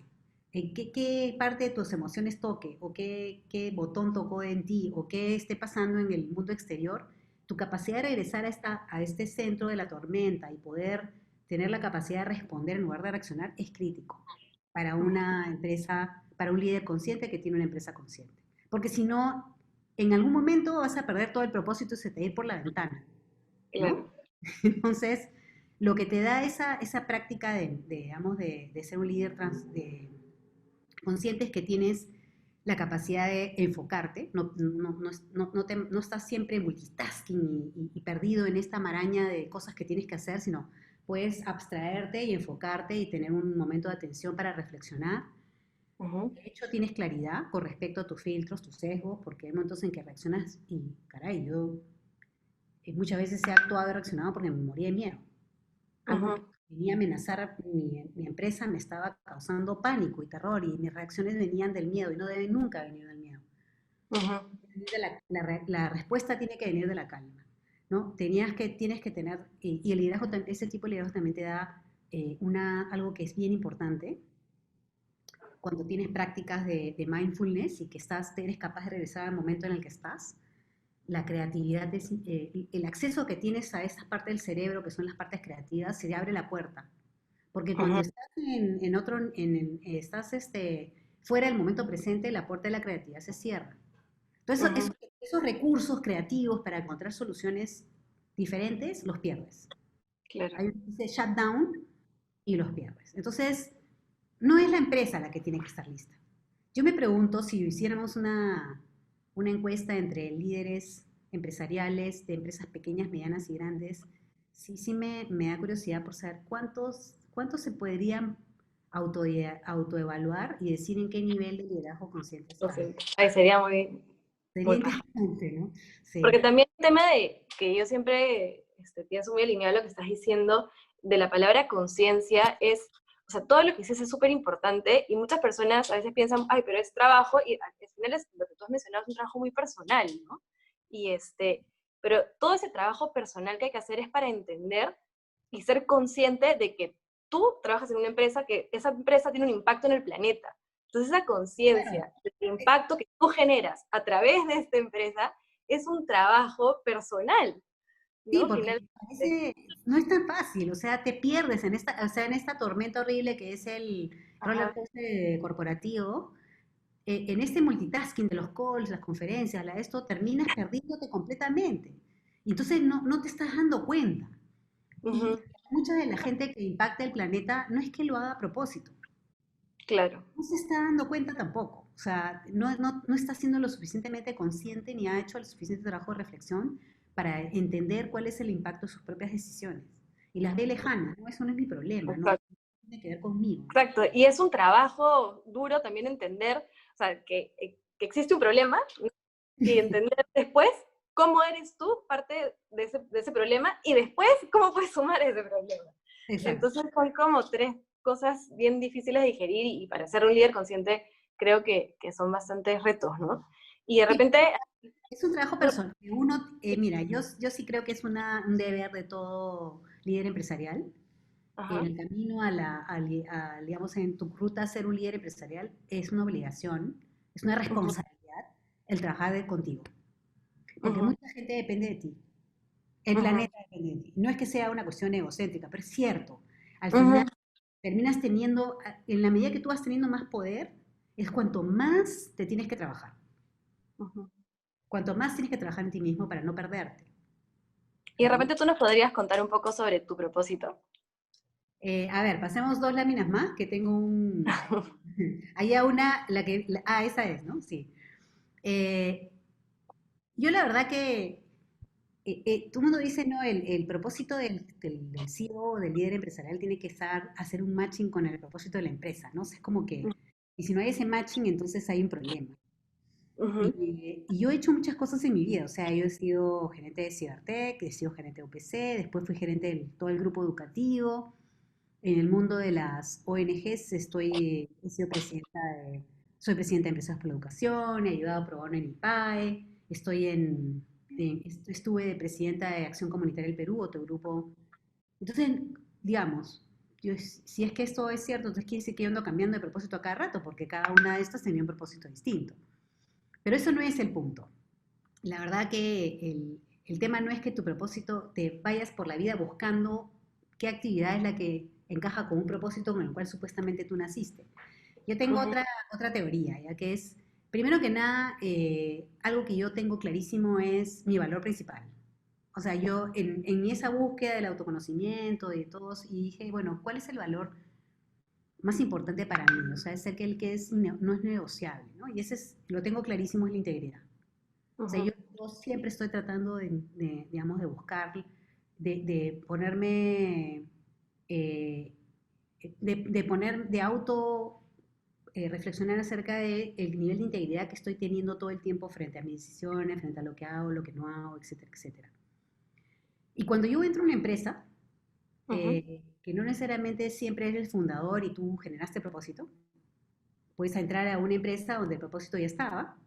en qué parte de tus emociones toque, o qué botón tocó en ti, o qué esté pasando en el mundo exterior, tu capacidad de regresar a este centro de la tormenta y poder tener la capacidad de responder en lugar de reaccionar es crítico para una empresa, para un líder consciente que tiene una empresa consciente. Porque si no, en algún momento vas a perder todo el propósito y se te va a ir por la ventana, ¿no? Claro. Entonces, lo que te da esa práctica digamos, de ser un líder consciente es que tienes la capacidad de enfocarte, no estás siempre multitasking y perdido en esta maraña de cosas que tienes que hacer, sino puedes abstraerte y enfocarte y tener un momento de atención para reflexionar. Ujú. De hecho, tienes claridad con respecto a tus filtros, tus sesgos, porque hay momentos en que reaccionas y, caray, yo muchas veces he actuado y reaccionado porque me moría de miedo. Algo que Ujú. venía a amenazar mi empresa me estaba causando pánico y terror y mis reacciones venían del miedo y no deben nunca venir del miedo. Ujú. La respuesta tiene que venir de la calma, ¿no? Tienes que tener, y el liderazgo, ese tipo de liderazgo también te da algo que es bien importante cuando tienes prácticas de mindfulness y que eres capaz de regresar al momento en el que estás. La creatividad, el acceso que tienes a esa parte del cerebro, que son las partes creativas, se te abre la puerta. Porque cuando Ujú. estás estás fuera del momento presente, la puerta de la creatividad se cierra. Entonces, Ujú. esos recursos creativos para encontrar soluciones diferentes, los pierdes. Claro. Hay un dice shutdown y los pierdes. Entonces, no es la empresa la que tiene que estar lista. Yo me pregunto si hiciéramos una encuesta entre líderes empresariales de empresas pequeñas, medianas y grandes, sí me da curiosidad por saber cuántos se podrían autoevaluar y decir en qué nivel de liderazgo consciente Lo estás. siento. Ay, sería Sería muy paja. interesante, ¿no? Porque Sí. también el tema de que yo siempre pienso muy alineado a lo que estás diciendo, de la palabra conciencia es, o sea, todo lo que dices es súper importante y muchas personas a veces piensan, ay, pero es trabajo y al final es lo que tú has mencionado, es un trabajo muy personal, ¿no? Y pero todo ese trabajo personal que hay que hacer es para entender y ser consciente de que tú trabajas en una empresa, que esa empresa tiene un impacto en el planeta. Entonces esa Claro. conciencia del impacto que tú generas a través de esta empresa es un trabajo personal, Sí, ¿no? porque Finalmente. parece, no es tan fácil, o sea, te pierdes en esta, o sea, en esta tormenta horrible que es el roller Ajá. coaster corporativo, en este multitasking de los calls, las conferencias, esto, terminas perdiéndote completamente. Y entonces no te estás dando cuenta. Y Ujú. mucha de la gente que impacta el planeta no es que lo haga a propósito, Claro. no se está dando cuenta tampoco. O sea, no está siendo lo suficientemente consciente ni ha hecho el suficiente trabajo de reflexión para entender cuál es el impacto de sus propias decisiones. Y las ve lejanas, ¿no? Eso no es mi problema, no Exacto. tiene que ver conmigo. Exacto. Y es un trabajo duro también entender, o sea, que existe un problema, ¿no? Y entender después cómo eres tú parte de ese problema y después cómo puedes sumar ese problema. Exacto. Entonces son como tres cosas bien difíciles de digerir y para ser un líder consciente creo que son bastantes retos, ¿no? Y de Sí, repente, es un trabajo personal. Uno, mira, yo sí creo que es un deber de todo líder empresarial. En ajá, el camino digamos, en tu ruta a ser un líder empresarial, es una obligación, es una ujú, responsabilidad el trabajar contigo. Porque ujú, mucha gente depende de ti. El ujú, planeta depende de ti. No es que sea una cuestión egocéntrica, pero es cierto. Al final ujú, terminas teniendo, en la medida que tú vas teniendo más poder, es cuanto más te tienes que trabajar. ujú. Cuanto más tienes que trabajar en ti mismo para no perderte. Y de ¿No? repente tú nos podrías contar un poco sobre tu propósito. A ver, pasemos dos láminas más, que tengo un... Allá una, esa es, ¿no? Sí. Eh, yo la verdad que todo el mundo dice, no, el propósito del CEO, del líder empresarial, tiene que estar, hacer un matching con el propósito de la empresa, ¿no? O sea, es como que, y si no hay ese matching, entonces hay un problema. Ujú, Y yo he hecho muchas cosas en mi vida, o sea, yo he sido gerente de Cibertech, he sido gerente de UPC, después fui gerente de todo el grupo educativo, en el mundo de las ONGs he sido soy presidenta de Empresas por la Educación, he ayudado a pro bono en IPAE, estuve de presidenta de Acción Comunitaria del Perú, otro grupo. Entonces, digamos, si es que esto es cierto, entonces quiere decir que yo ando cambiando de propósito a cada rato, porque cada una de estas tenía un propósito distinto. Pero eso no es el punto. La verdad que el tema no es que tu propósito te vayas por la vida buscando qué actividad es la que encaja con un propósito con el cual supuestamente tú naciste. Yo tengo ujú, otra teoría, ya que es, primero que nada, algo que yo tengo clarísimo es mi valor principal. O sea, yo en esa búsqueda del autoconocimiento, de todos, y dije, bueno, ¿cuál es el valor más importante para mí? O sea, es aquel que no es negociable, ¿no? Y ese lo tengo clarísimo, es la integridad. O sea, ujú, yo siempre estoy tratando digamos, de buscar, de ponerme, eh, de poner, de auto reflexionar acerca del nivel de integridad que estoy teniendo todo el tiempo frente a mis decisiones, frente a lo que hago, lo que no hago, etcétera, etcétera. Y cuando yo entro a una empresa, ujú, que no necesariamente siempre eres el fundador y tú generaste propósito, puedes entrar a una empresa donde el propósito ya estaba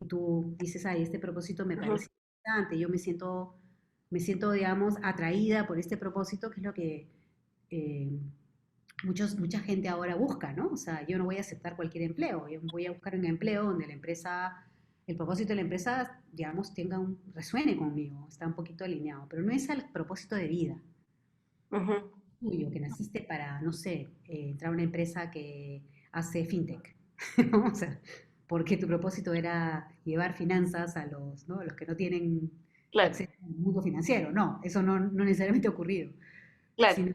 y tú dices, ay, este propósito me ujú, parece importante, yo me siento, digamos, atraída por este propósito, que es lo que eh, mucha gente ahora busca, ¿no? O sea, yo no voy a aceptar cualquier empleo, yo voy a buscar un empleo donde el propósito de la empresa, digamos, resuene conmigo, está un poquito alineado, pero no es el propósito de vida ujú. tuyo, que naciste para, no sé, entrar a una empresa que hace fintech, ¿no? O sea, porque tu propósito era llevar finanzas ¿no? a los que no tienen Claro, acceso al mundo financiero. No, eso no necesariamente ha ocurrido. claro. Sino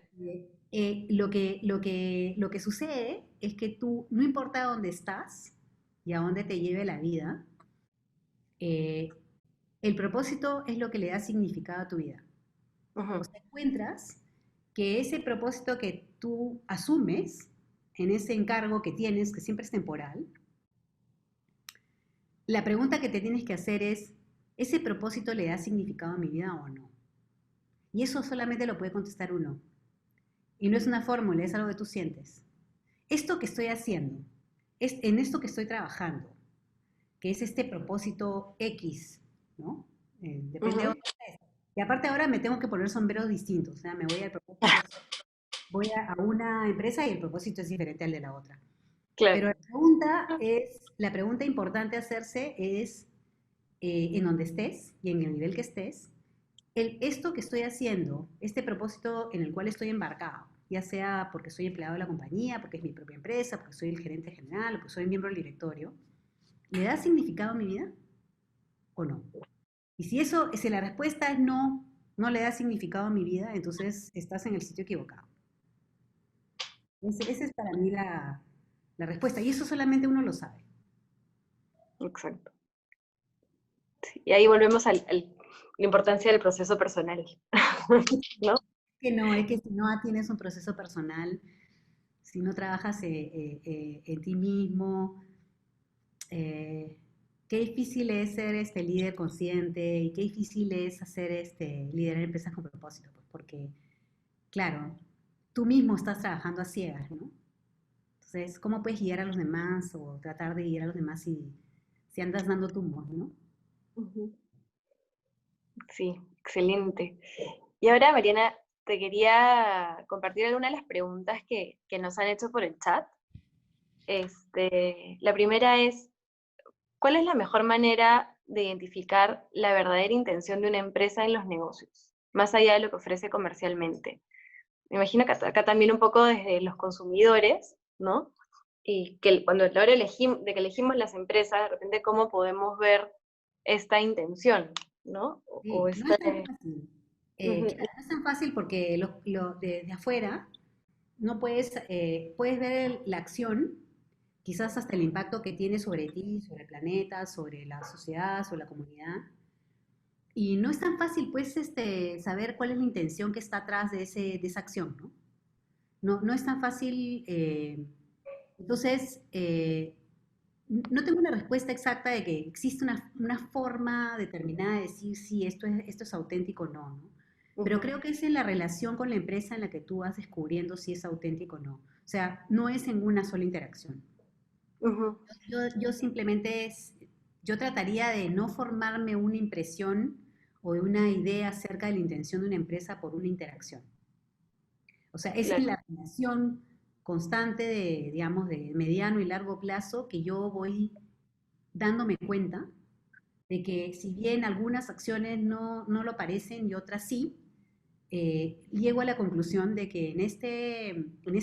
que lo que sucede es que tú, no importa dónde estás y a dónde te lleve la vida, eh, el propósito es lo que le da significado a tu vida. O Ujú, sea, encuentras que ese propósito que tú asumes en ese encargo que tienes, que siempre es temporal, la pregunta que te tienes que hacer es, ¿ese propósito le da significado a mi vida o no? Y eso solamente lo puede contestar uno. Y no es una fórmula, es algo que tú sientes. Esto que estoy haciendo, es en esto que estoy trabajando, que es este propósito X, ¿no? Depende de Ujú. otra vez. Y aparte ahora me tengo que poner sombreros distintos, o sea, me voy al propósito, voy a una empresa y el propósito es diferente al de la otra. Pero Claro. la pregunta importante a hacerse es, en donde estés y en el nivel que estés, esto que estoy haciendo, este propósito en el cual estoy embarcado, ya sea porque soy empleado de la compañía, porque es mi propia empresa, porque soy el gerente general, porque soy miembro del directorio, ¿le da significado a mi vida o no? Y si la respuesta es no, no le da significado a mi vida, entonces estás en el sitio equivocado. Esa es para mí la respuesta, y eso solamente uno lo sabe. Exacto. Sí, y ahí volvemos la importancia del proceso personal, ¿no? Es que si no tienes un proceso personal, si no trabajas en ti mismo, eh, qué difícil es ser este líder consciente y qué difícil es hacer liderar empresas con propósito, pues, porque, claro, tú mismo estás trabajando a ciegas, ¿no? Entonces, ¿cómo puedes guiar a los demás o tratar de guiar a los demás si andas dando tumbos, ¿no? Ujú. Sí, excelente. Y ahora, Mariana, te quería compartir algunas de las preguntas que nos han hecho por el chat. La primera es, ¿cuál es la mejor manera de identificar la verdadera intención de una empresa en los negocios, más allá de lo que ofrece comercialmente? Me imagino que acá también un poco desde los consumidores, ¿no? Y que cuando a la hora de que elegimos las empresas, de repente cómo podemos ver esta intención, ¿no? O Sí, no esta... es tan fácil. Ujú, Claro, no es tan fácil porque desde afuera no puedes ver la acción, quizás hasta el impacto que tiene sobre ti, sobre el planeta, sobre la sociedad, sobre la comunidad. Y no es tan fácil, pues, saber cuál es la intención que está atrás de esa acción, ¿no? No es tan fácil. Entonces, no tengo una respuesta exacta de que existe una forma determinada de decir si esto es auténtico o no, ¿no? Pero ujú, creo que es en la relación con la empresa en la que tú vas descubriendo si es auténtico o no. O sea, no es en una sola interacción. ujú. Yo simplemente yo trataría de no formarme una impresión o de una idea acerca de la intención de una empresa por una interacción. O sea, es en Claro. la relación constante digamos, de mediano y largo plazo que yo voy dándome cuenta de que si bien algunas acciones no lo parecen y otras sí, llego a la conclusión de que en este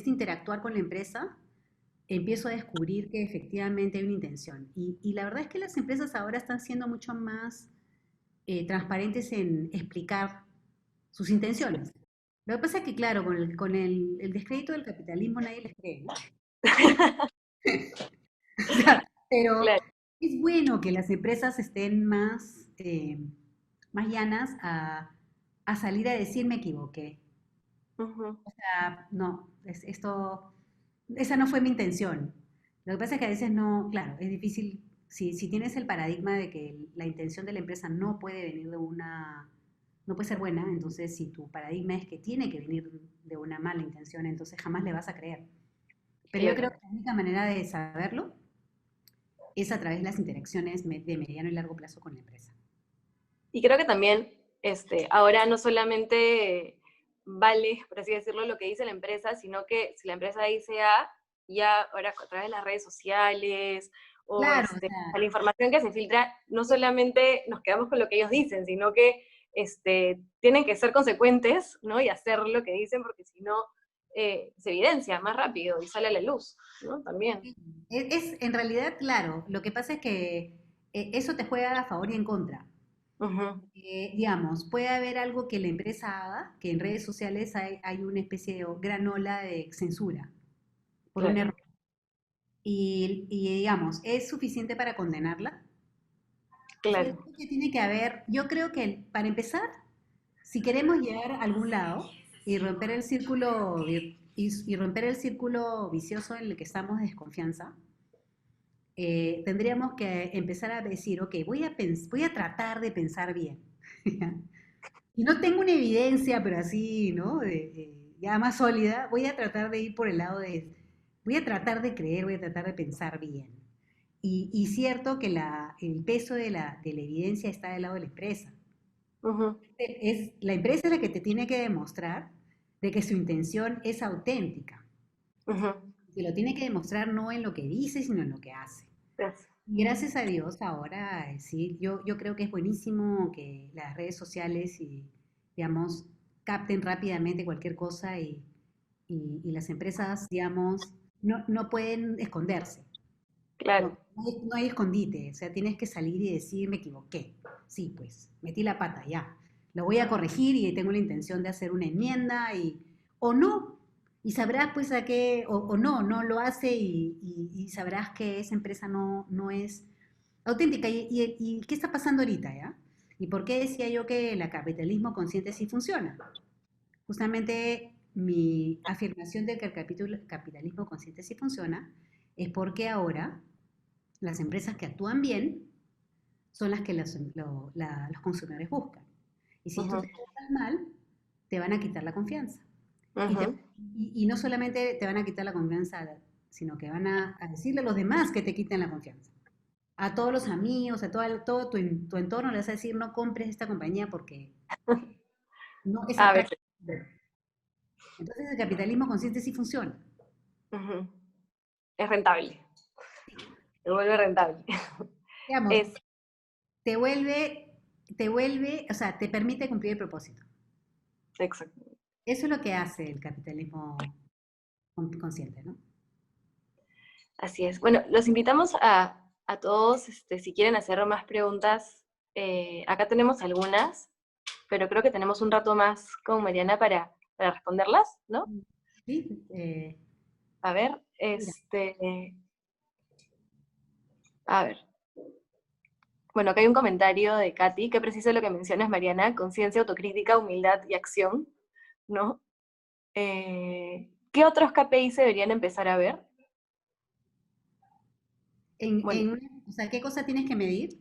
interactuar con la empresa empiezo a descubrir que efectivamente hay una intención. Y la verdad es que las empresas ahora están siendo mucho más transparentes en explicar sus Sí. intenciones. Lo que pasa es que, claro, con el descrédito del capitalismo nadie les cree, ¿no? O sea, pero Claro. es bueno que las empresas estén más llanas a salir a decir me equivoqué. Ujú. O sea, no, esa no fue mi intención. Lo que pasa es que a veces no, claro, es difícil, si tienes el paradigma de que la intención de la empresa no puede venir no puede ser buena, entonces si tu paradigma es que tiene que venir de una mala intención, entonces jamás le vas a creer. Pero yo Claro. creo que la única manera de saberlo es a través de las interacciones de mediano y largo plazo con la empresa. Y creo que también ahora no solamente vale, por así decirlo, lo que dice la empresa, sino que si la empresa dice A, ya ahora a través de las redes sociales o Claro, o sea, la información que se filtra, no solamente nos quedamos con lo que ellos dicen, sino que tienen que ser consecuentes, ¿no? Y hacer lo que dicen, porque si no, se evidencia más rápido y sale a la luz, ¿no? También. en realidad, claro, lo que pasa es que eso te juega a favor y en contra. Ujú. Digamos, puede haber algo que la empresa haga, que en redes sociales hay una especie de gran ola de censura por un Claro, error. Digamos, ¿es suficiente para condenarla? Yo claro. creo que tiene que haber, yo creo que para empezar, si queremos llegar a algún lado y romper el círculo y romper el círculo vicioso en el que estamos de desconfianza, tendríamos que empezar a decir, ok, voy a tratar de pensar bien. Y no tengo una evidencia, pero así, ¿no? Ya más sólida, voy a tratar de ir por el lado de, voy a tratar de creer, voy a tratar de pensar bien. Y cierto que el peso de la evidencia está del lado de la empresa. Ujú, La empresa es la que te tiene que demostrar de que su intención es auténtica. ujú. Y lo tiene que demostrar no en lo que dice, sino en lo que hace. Gracias. Y gracias a Dios ahora, sí, yo creo que es buenísimo que las redes sociales y, digamos, capten rápidamente cualquier cosa y las empresas, digamos, no pueden esconderse. Claro. No hay escondite, o sea, tienes que salir y decir, me equivoqué. Sí, pues, metí la pata, ya. Lo voy a corregir y tengo la intención de hacer una enmienda o no. Y sabrás, pues, a qué, o no lo hace y sabrás que esa empresa no es auténtica. ¿Y qué está pasando ahorita, ya? ¿Y por qué decía yo que el capitalismo consciente sí funciona? Justamente mi afirmación de que el capitalismo consciente sí funciona es porque ahora las empresas que actúan bien son las que los consumidores buscan. Y si tú Ujú, te portas mal, te van a quitar la confianza. Y, ujú. y no solamente te van a quitar la confianza, sino que van a decirle a los demás que te quiten la confianza. A todos los amigos, a todo tu entorno le vas a decir, no compres esta compañía porque no es A acá. veces. Entonces el capitalismo consciente sí funciona. Ujú. Es rentable. Se vuelve rentable. Digamos, Es, te vuelve, o sea, te permite cumplir el propósito. exacto. Eso es lo que hace el capitalismo consciente, ¿no? Así es. Bueno, los invitamos a todos, si quieren hacer más preguntas, acá tenemos algunas, pero creo que tenemos un rato más con Mariana para responderlas, ¿no? Sí, A ver, mira, a ver. Bueno, acá hay un comentario de Katy, que precisa lo que mencionas, Mariana, conciencia, autocrítica, humildad y acción, ¿no? ¿Qué otros KPI se deberían empezar a ver? Bueno, o sea, ¿qué cosa tienes que medir?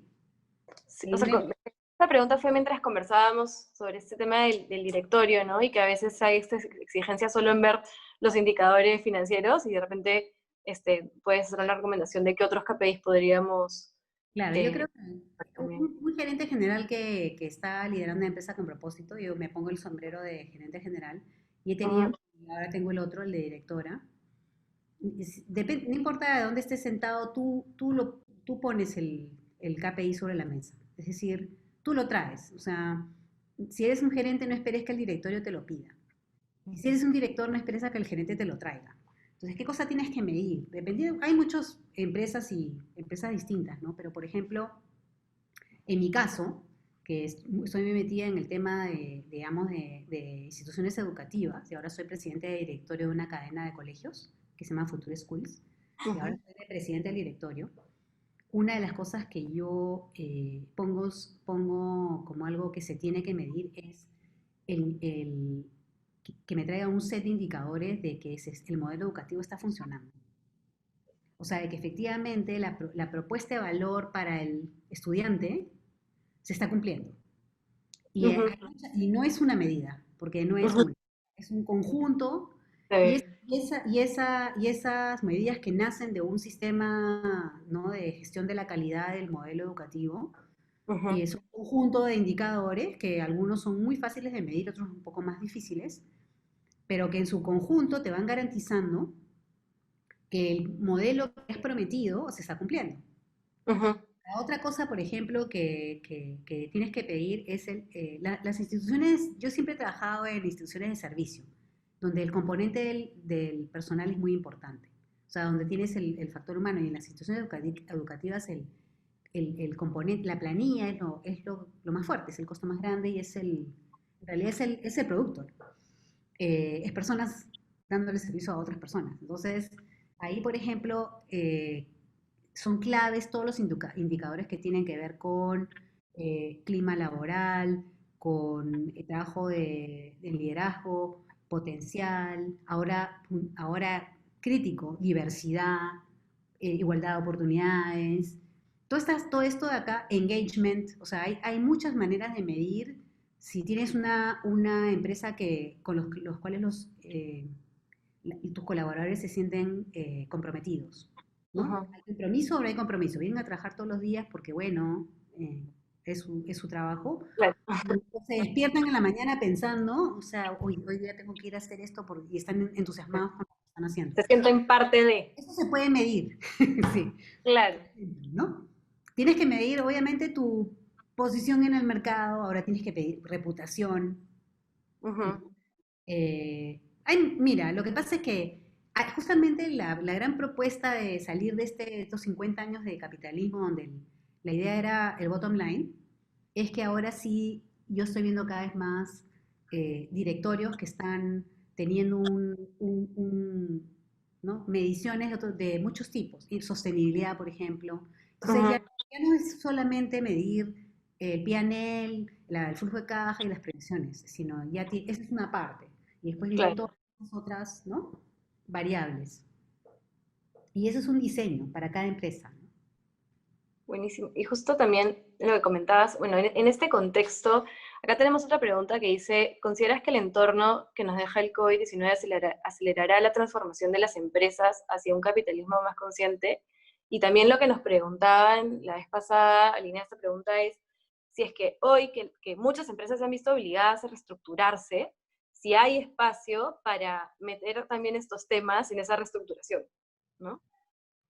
sí, o En sea, una, esta pregunta fue mientras conversábamos sobre este tema del directorio, ¿no? Y que a veces hay esta exigencia solo en ver los indicadores financieros y de repente puedes hacer una recomendación de qué otros KPIs podríamos claro, yo eh, creo que ver también. un gerente general que está liderando una empresa con propósito, yo me pongo el sombrero de gerente general y he tenido, Ujú, y ahora tengo el otro, el de directora. No importa de dónde estés sentado, tú pones el KPI sobre la mesa. Es decir, tú lo traes. O sea, si eres un gerente, no esperes que el directorio te lo pida. Y si eres un director, no esperes a que el gerente te lo traiga. Entonces, ¿qué cosa tienes que medir? Dependiendo, hay muchas empresas y empresas distintas, ¿no? Pero, por ejemplo, en mi caso, que estoy muy metida en el tema digamos, de instituciones educativas, y ahora soy presidente de directorio de una cadena de colegios que se llama Future Schools, y ahora ujú, soy la presidenta del directorio. Una de las cosas que yo pongo como algo que se tiene que medir es que me traiga un set de indicadores de que el modelo educativo está funcionando. O sea, de que efectivamente la propuesta de valor para el estudiante se está cumpliendo. ujú, Y no es una medida, porque no es ujú. una, es un conjunto y, Sí. y esas medidas que nacen de un sistema, ¿no?, de gestión de la calidad del modelo educativo, y Ujú, es un conjunto de indicadores que algunos son muy fáciles de medir, otros un poco más difíciles, pero que en su conjunto te van garantizando que el modelo que has prometido se está cumpliendo. ujú, La otra cosa, por ejemplo, que tienes que pedir es las instituciones, yo siempre he trabajado en instituciones de servicio, donde el componente del personal es muy importante. O sea, donde tienes el factor humano y en las instituciones educativas el componente, la planilla es lo más fuerte, es el costo más grande y en realidad es el producto. Es personas dándole servicio a otras personas. Entonces, ahí, por ejemplo, son claves todos los indicadores que tienen que ver con clima laboral, con el trabajo de liderazgo, potencial, ahora crítico, diversidad, igualdad de oportunidades. Todo esto de acá, engagement, o sea, hay muchas maneras de medir si tienes una empresa con los cuales tus colaboradores se sienten comprometidos, ¿no? Ujú. ¿Hay compromiso o no hay compromiso? Vienen a trabajar todos los días porque, bueno, es su trabajo. Claro. O se despiertan en la mañana pensando, o sea, hoy día tengo que ir a hacer esto y están entusiasmados con lo que están haciendo. Se sienten parte de. Eso se puede medir, sí, Claro. ¿no? Tienes que medir, obviamente, tu posición en el mercado, ahora tienes que pedir reputación. Ujú. Mira, lo que pasa es que justamente la gran propuesta de salir de estos 50 años de capitalismo, donde la idea era el bottom line, es que ahora sí yo estoy viendo cada vez más directorios que están teniendo ¿no? mediciones de muchos tipos, y sostenibilidad, por ejemplo. Entonces Ujú. ya no es solamente medir el P&L, el flujo de caja y las previsiones, sino esa es una parte. Y después vienen Claro. todas las otras, ¿no? variables. Y eso es un diseño para cada empresa, ¿no? Buenísimo. Y justo también lo que comentabas, bueno, en este contexto, acá tenemos otra pregunta que dice, ¿consideras que el entorno que nos deja el COVID-19 acelerará la transformación de las empresas hacia un capitalismo más consciente? Y también lo que nos preguntaban la vez pasada, alineada esta pregunta, es si es que hoy que muchas empresas se han visto obligadas a reestructurarse, si hay espacio para meter también estos temas en esa reestructuración, ¿no?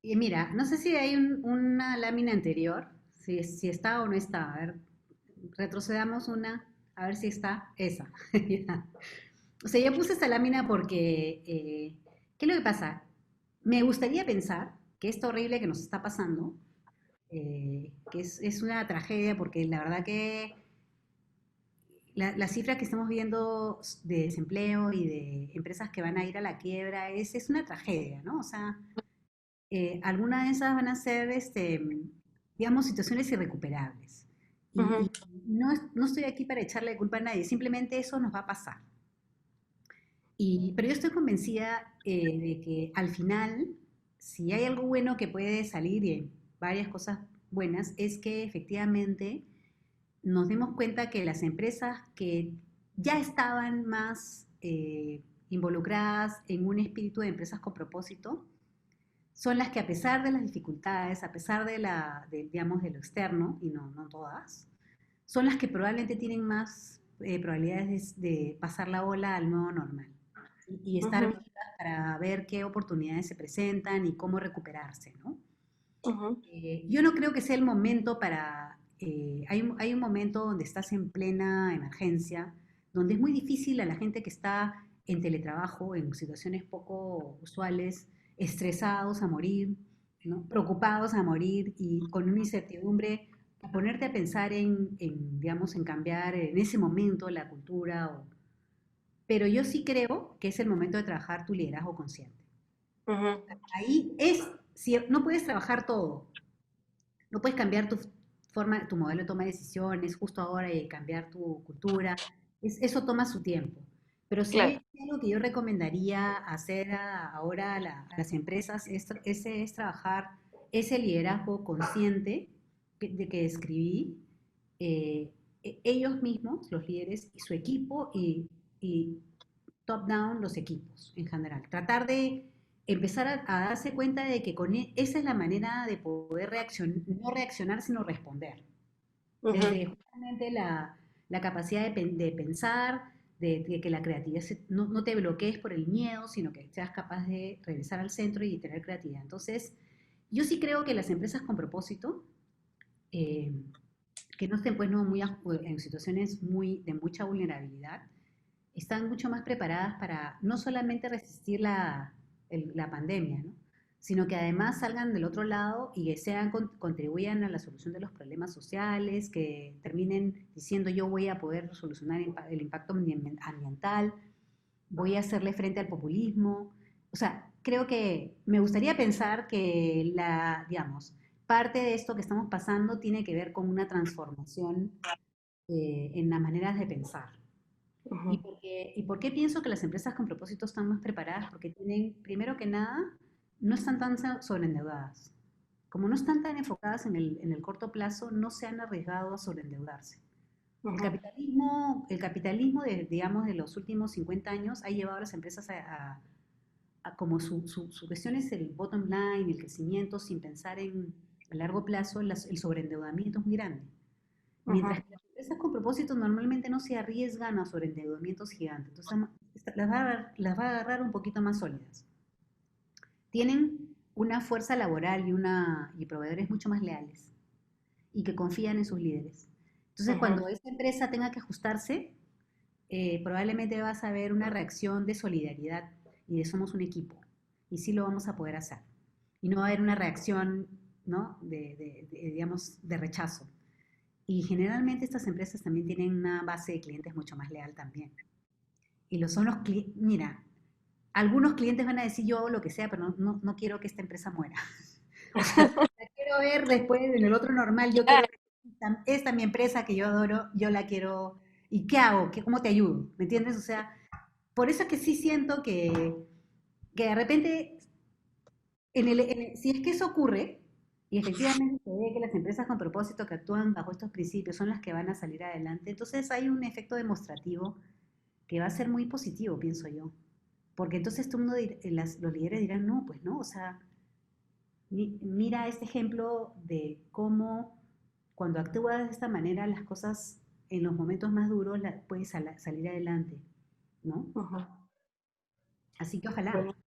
Y mira, no sé si hay una lámina anterior, si está o no está. A ver, retrocedamos una, a ver si está esa. Ya. O sea, yo puse esta lámina porque, ¿qué es lo que pasa? Me gustaría pensar que esto horrible que nos está pasando, que es una tragedia, porque la verdad que las cifras que estamos viendo de desempleo y de empresas que van a ir a la quiebra es una tragedia, ¿no? O sea, algunas de esas van a ser, digamos, situaciones irrecuperables. Ujú. Y no estoy aquí para echarle culpa a nadie, simplemente eso nos va a pasar. Pero yo estoy convencida de que al final, si hay algo bueno que puede salir y hay varias cosas buenas, es que efectivamente nos demos cuenta que las empresas que ya estaban más involucradas en un espíritu de empresas con propósito, son las que a pesar de las dificultades, a pesar digamos, de lo externo, y no todas, son las que probablemente tienen más probabilidades de pasar la ola al nuevo normal y estar Ujú. vivas para ver qué oportunidades se presentan y cómo recuperarse, ¿no? Ujú. Yo no creo que sea el momento hay un momento donde estás en plena emergencia, donde es muy difícil a la gente que está en teletrabajo, en situaciones poco usuales, estresados a morir, ¿no? Preocupados a morir y con una incertidumbre, a ponerte a pensar digamos, en cambiar en ese momento la cultura. Pero yo sí creo que es el momento de trabajar tu liderazgo consciente. Ujú. Ahí si no puedes trabajar todo, no puedes cambiar tu modelo de toma de decisiones justo ahora y cambiar tu cultura. Eso toma su tiempo. Pero si Claro. hay algo que yo recomendaría hacer ahora a las empresas es trabajar ese liderazgo consciente de que describí, eh, ellos mismos, los líderes, y su equipo, y top-down los equipos en general. Tratar de empezar a darse cuenta de que esa es la manera de poder no reaccionar, sino responder. Ujú. Desde justamente la capacidad de pensar, de que la creatividad no te bloquees por el miedo, sino que seas capaz de regresar al centro y tener creatividad. Entonces, yo sí creo que las empresas con propósito, eh, que no estén pues, no, en situaciones de mucha vulnerabilidad, están mucho más preparadas para no solamente resistir la pandemia, ¿no? Sino que además salgan del otro lado y que contribuyan a la solución de los problemas sociales, que terminen diciendo yo voy a poder solucionar el impacto ambiental, voy a hacerle frente al populismo. O sea, creo que me gustaría pensar que digamos, parte de esto que estamos pasando tiene que ver con una transformación en las maneras de pensar. Ujú, ¿Y por qué pienso que las empresas con propósito están más preparadas? Porque tienen, primero que nada, no están tan sobreendeudadas. Como no están tan enfocadas en el corto plazo, no se han arriesgado a sobreendeudarse. ujú, El capitalismo de, digamos, de los últimos 50 años ha llevado a las empresas como su cuestión es el bottom line, el crecimiento, sin pensar en a largo plazo, el sobreendeudamiento es muy grande. ujú, Mientras que las empresas con propósito normalmente no se arriesgan a sobreendeudamientos gigantes, entonces las va a agarrar un poquito más sólidas. Tienen una fuerza laboral y proveedores mucho más leales y que confían en sus líderes. Entonces, ujú, cuando esa empresa tenga que ajustarse, probablemente vas a ver una reacción de solidaridad y de somos un equipo. Y sí lo vamos a poder hacer. Y no va a haber una reacción, ¿no? Digamos, de rechazo. Y generalmente estas empresas también tienen una base de clientes mucho más leal también. Y lo son los clientes, mira, algunos clientes van a decir yo hago lo que sea, pero no quiero que esta empresa muera. O sea, la quiero ver después en el otro normal, yo quiero claro, ver esta mi empresa que yo adoro, yo la quiero, ¿y qué hago? ¿Cómo te ayudo? ¿Me entiendes? O sea, por eso es que sí siento que de repente, si es que eso ocurre, y efectivamente se ve que las empresas con propósito que actúan bajo estos principios son las que van a salir adelante, entonces hay un efecto demostrativo que va a ser muy positivo, pienso yo. Porque entonces los líderes dirán, no, pues no, o sea, mira este ejemplo de cómo cuando actúas de esta manera las cosas en los momentos más duros puedes salir adelante, ¿no? ujú. Así que ojalá. Buenísimo.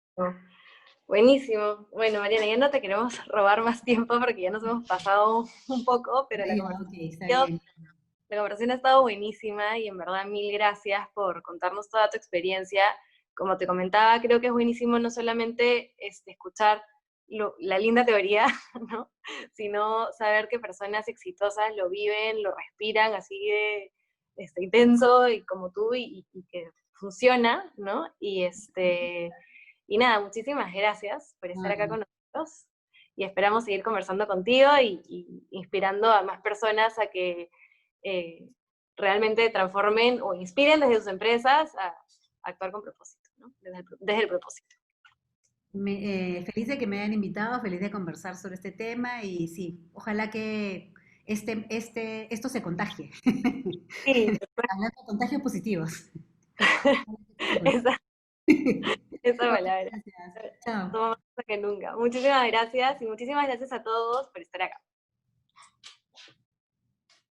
Buenísimo. Bueno, Mariana, ya no te queremos robar más tiempo porque ya nos hemos pasado un poco, pero Ah, ya, ok, está la bien. conversación ha estado buenísima y en verdad mil gracias por contarnos toda tu experiencia. Como te comentaba, creo que es buenísimo no solamente escuchar la linda teoría, ¿no? Sino saber que personas exitosas lo viven, lo respiran así de intenso y como tú y que funciona, ¿no? Y nada, muchísimas gracias por estar acá Ay, con nosotros y esperamos seguir conversando contigo y inspirando a más personas a que eh, realmente transformen o inspiren desde sus empresas a actuar con propósito, ¿no? Desde el propósito. feliz de que me hayan invitado, feliz de conversar sobre este tema y sí, ojalá que esto se contagie. Sí, Hablando de contagios positivos. Ojalá que esto se esa, contagie. esa Muchas palabra. gracias. Chao. Toma más que nunca. Muchísimas gracias y muchísimas gracias a todos por estar acá.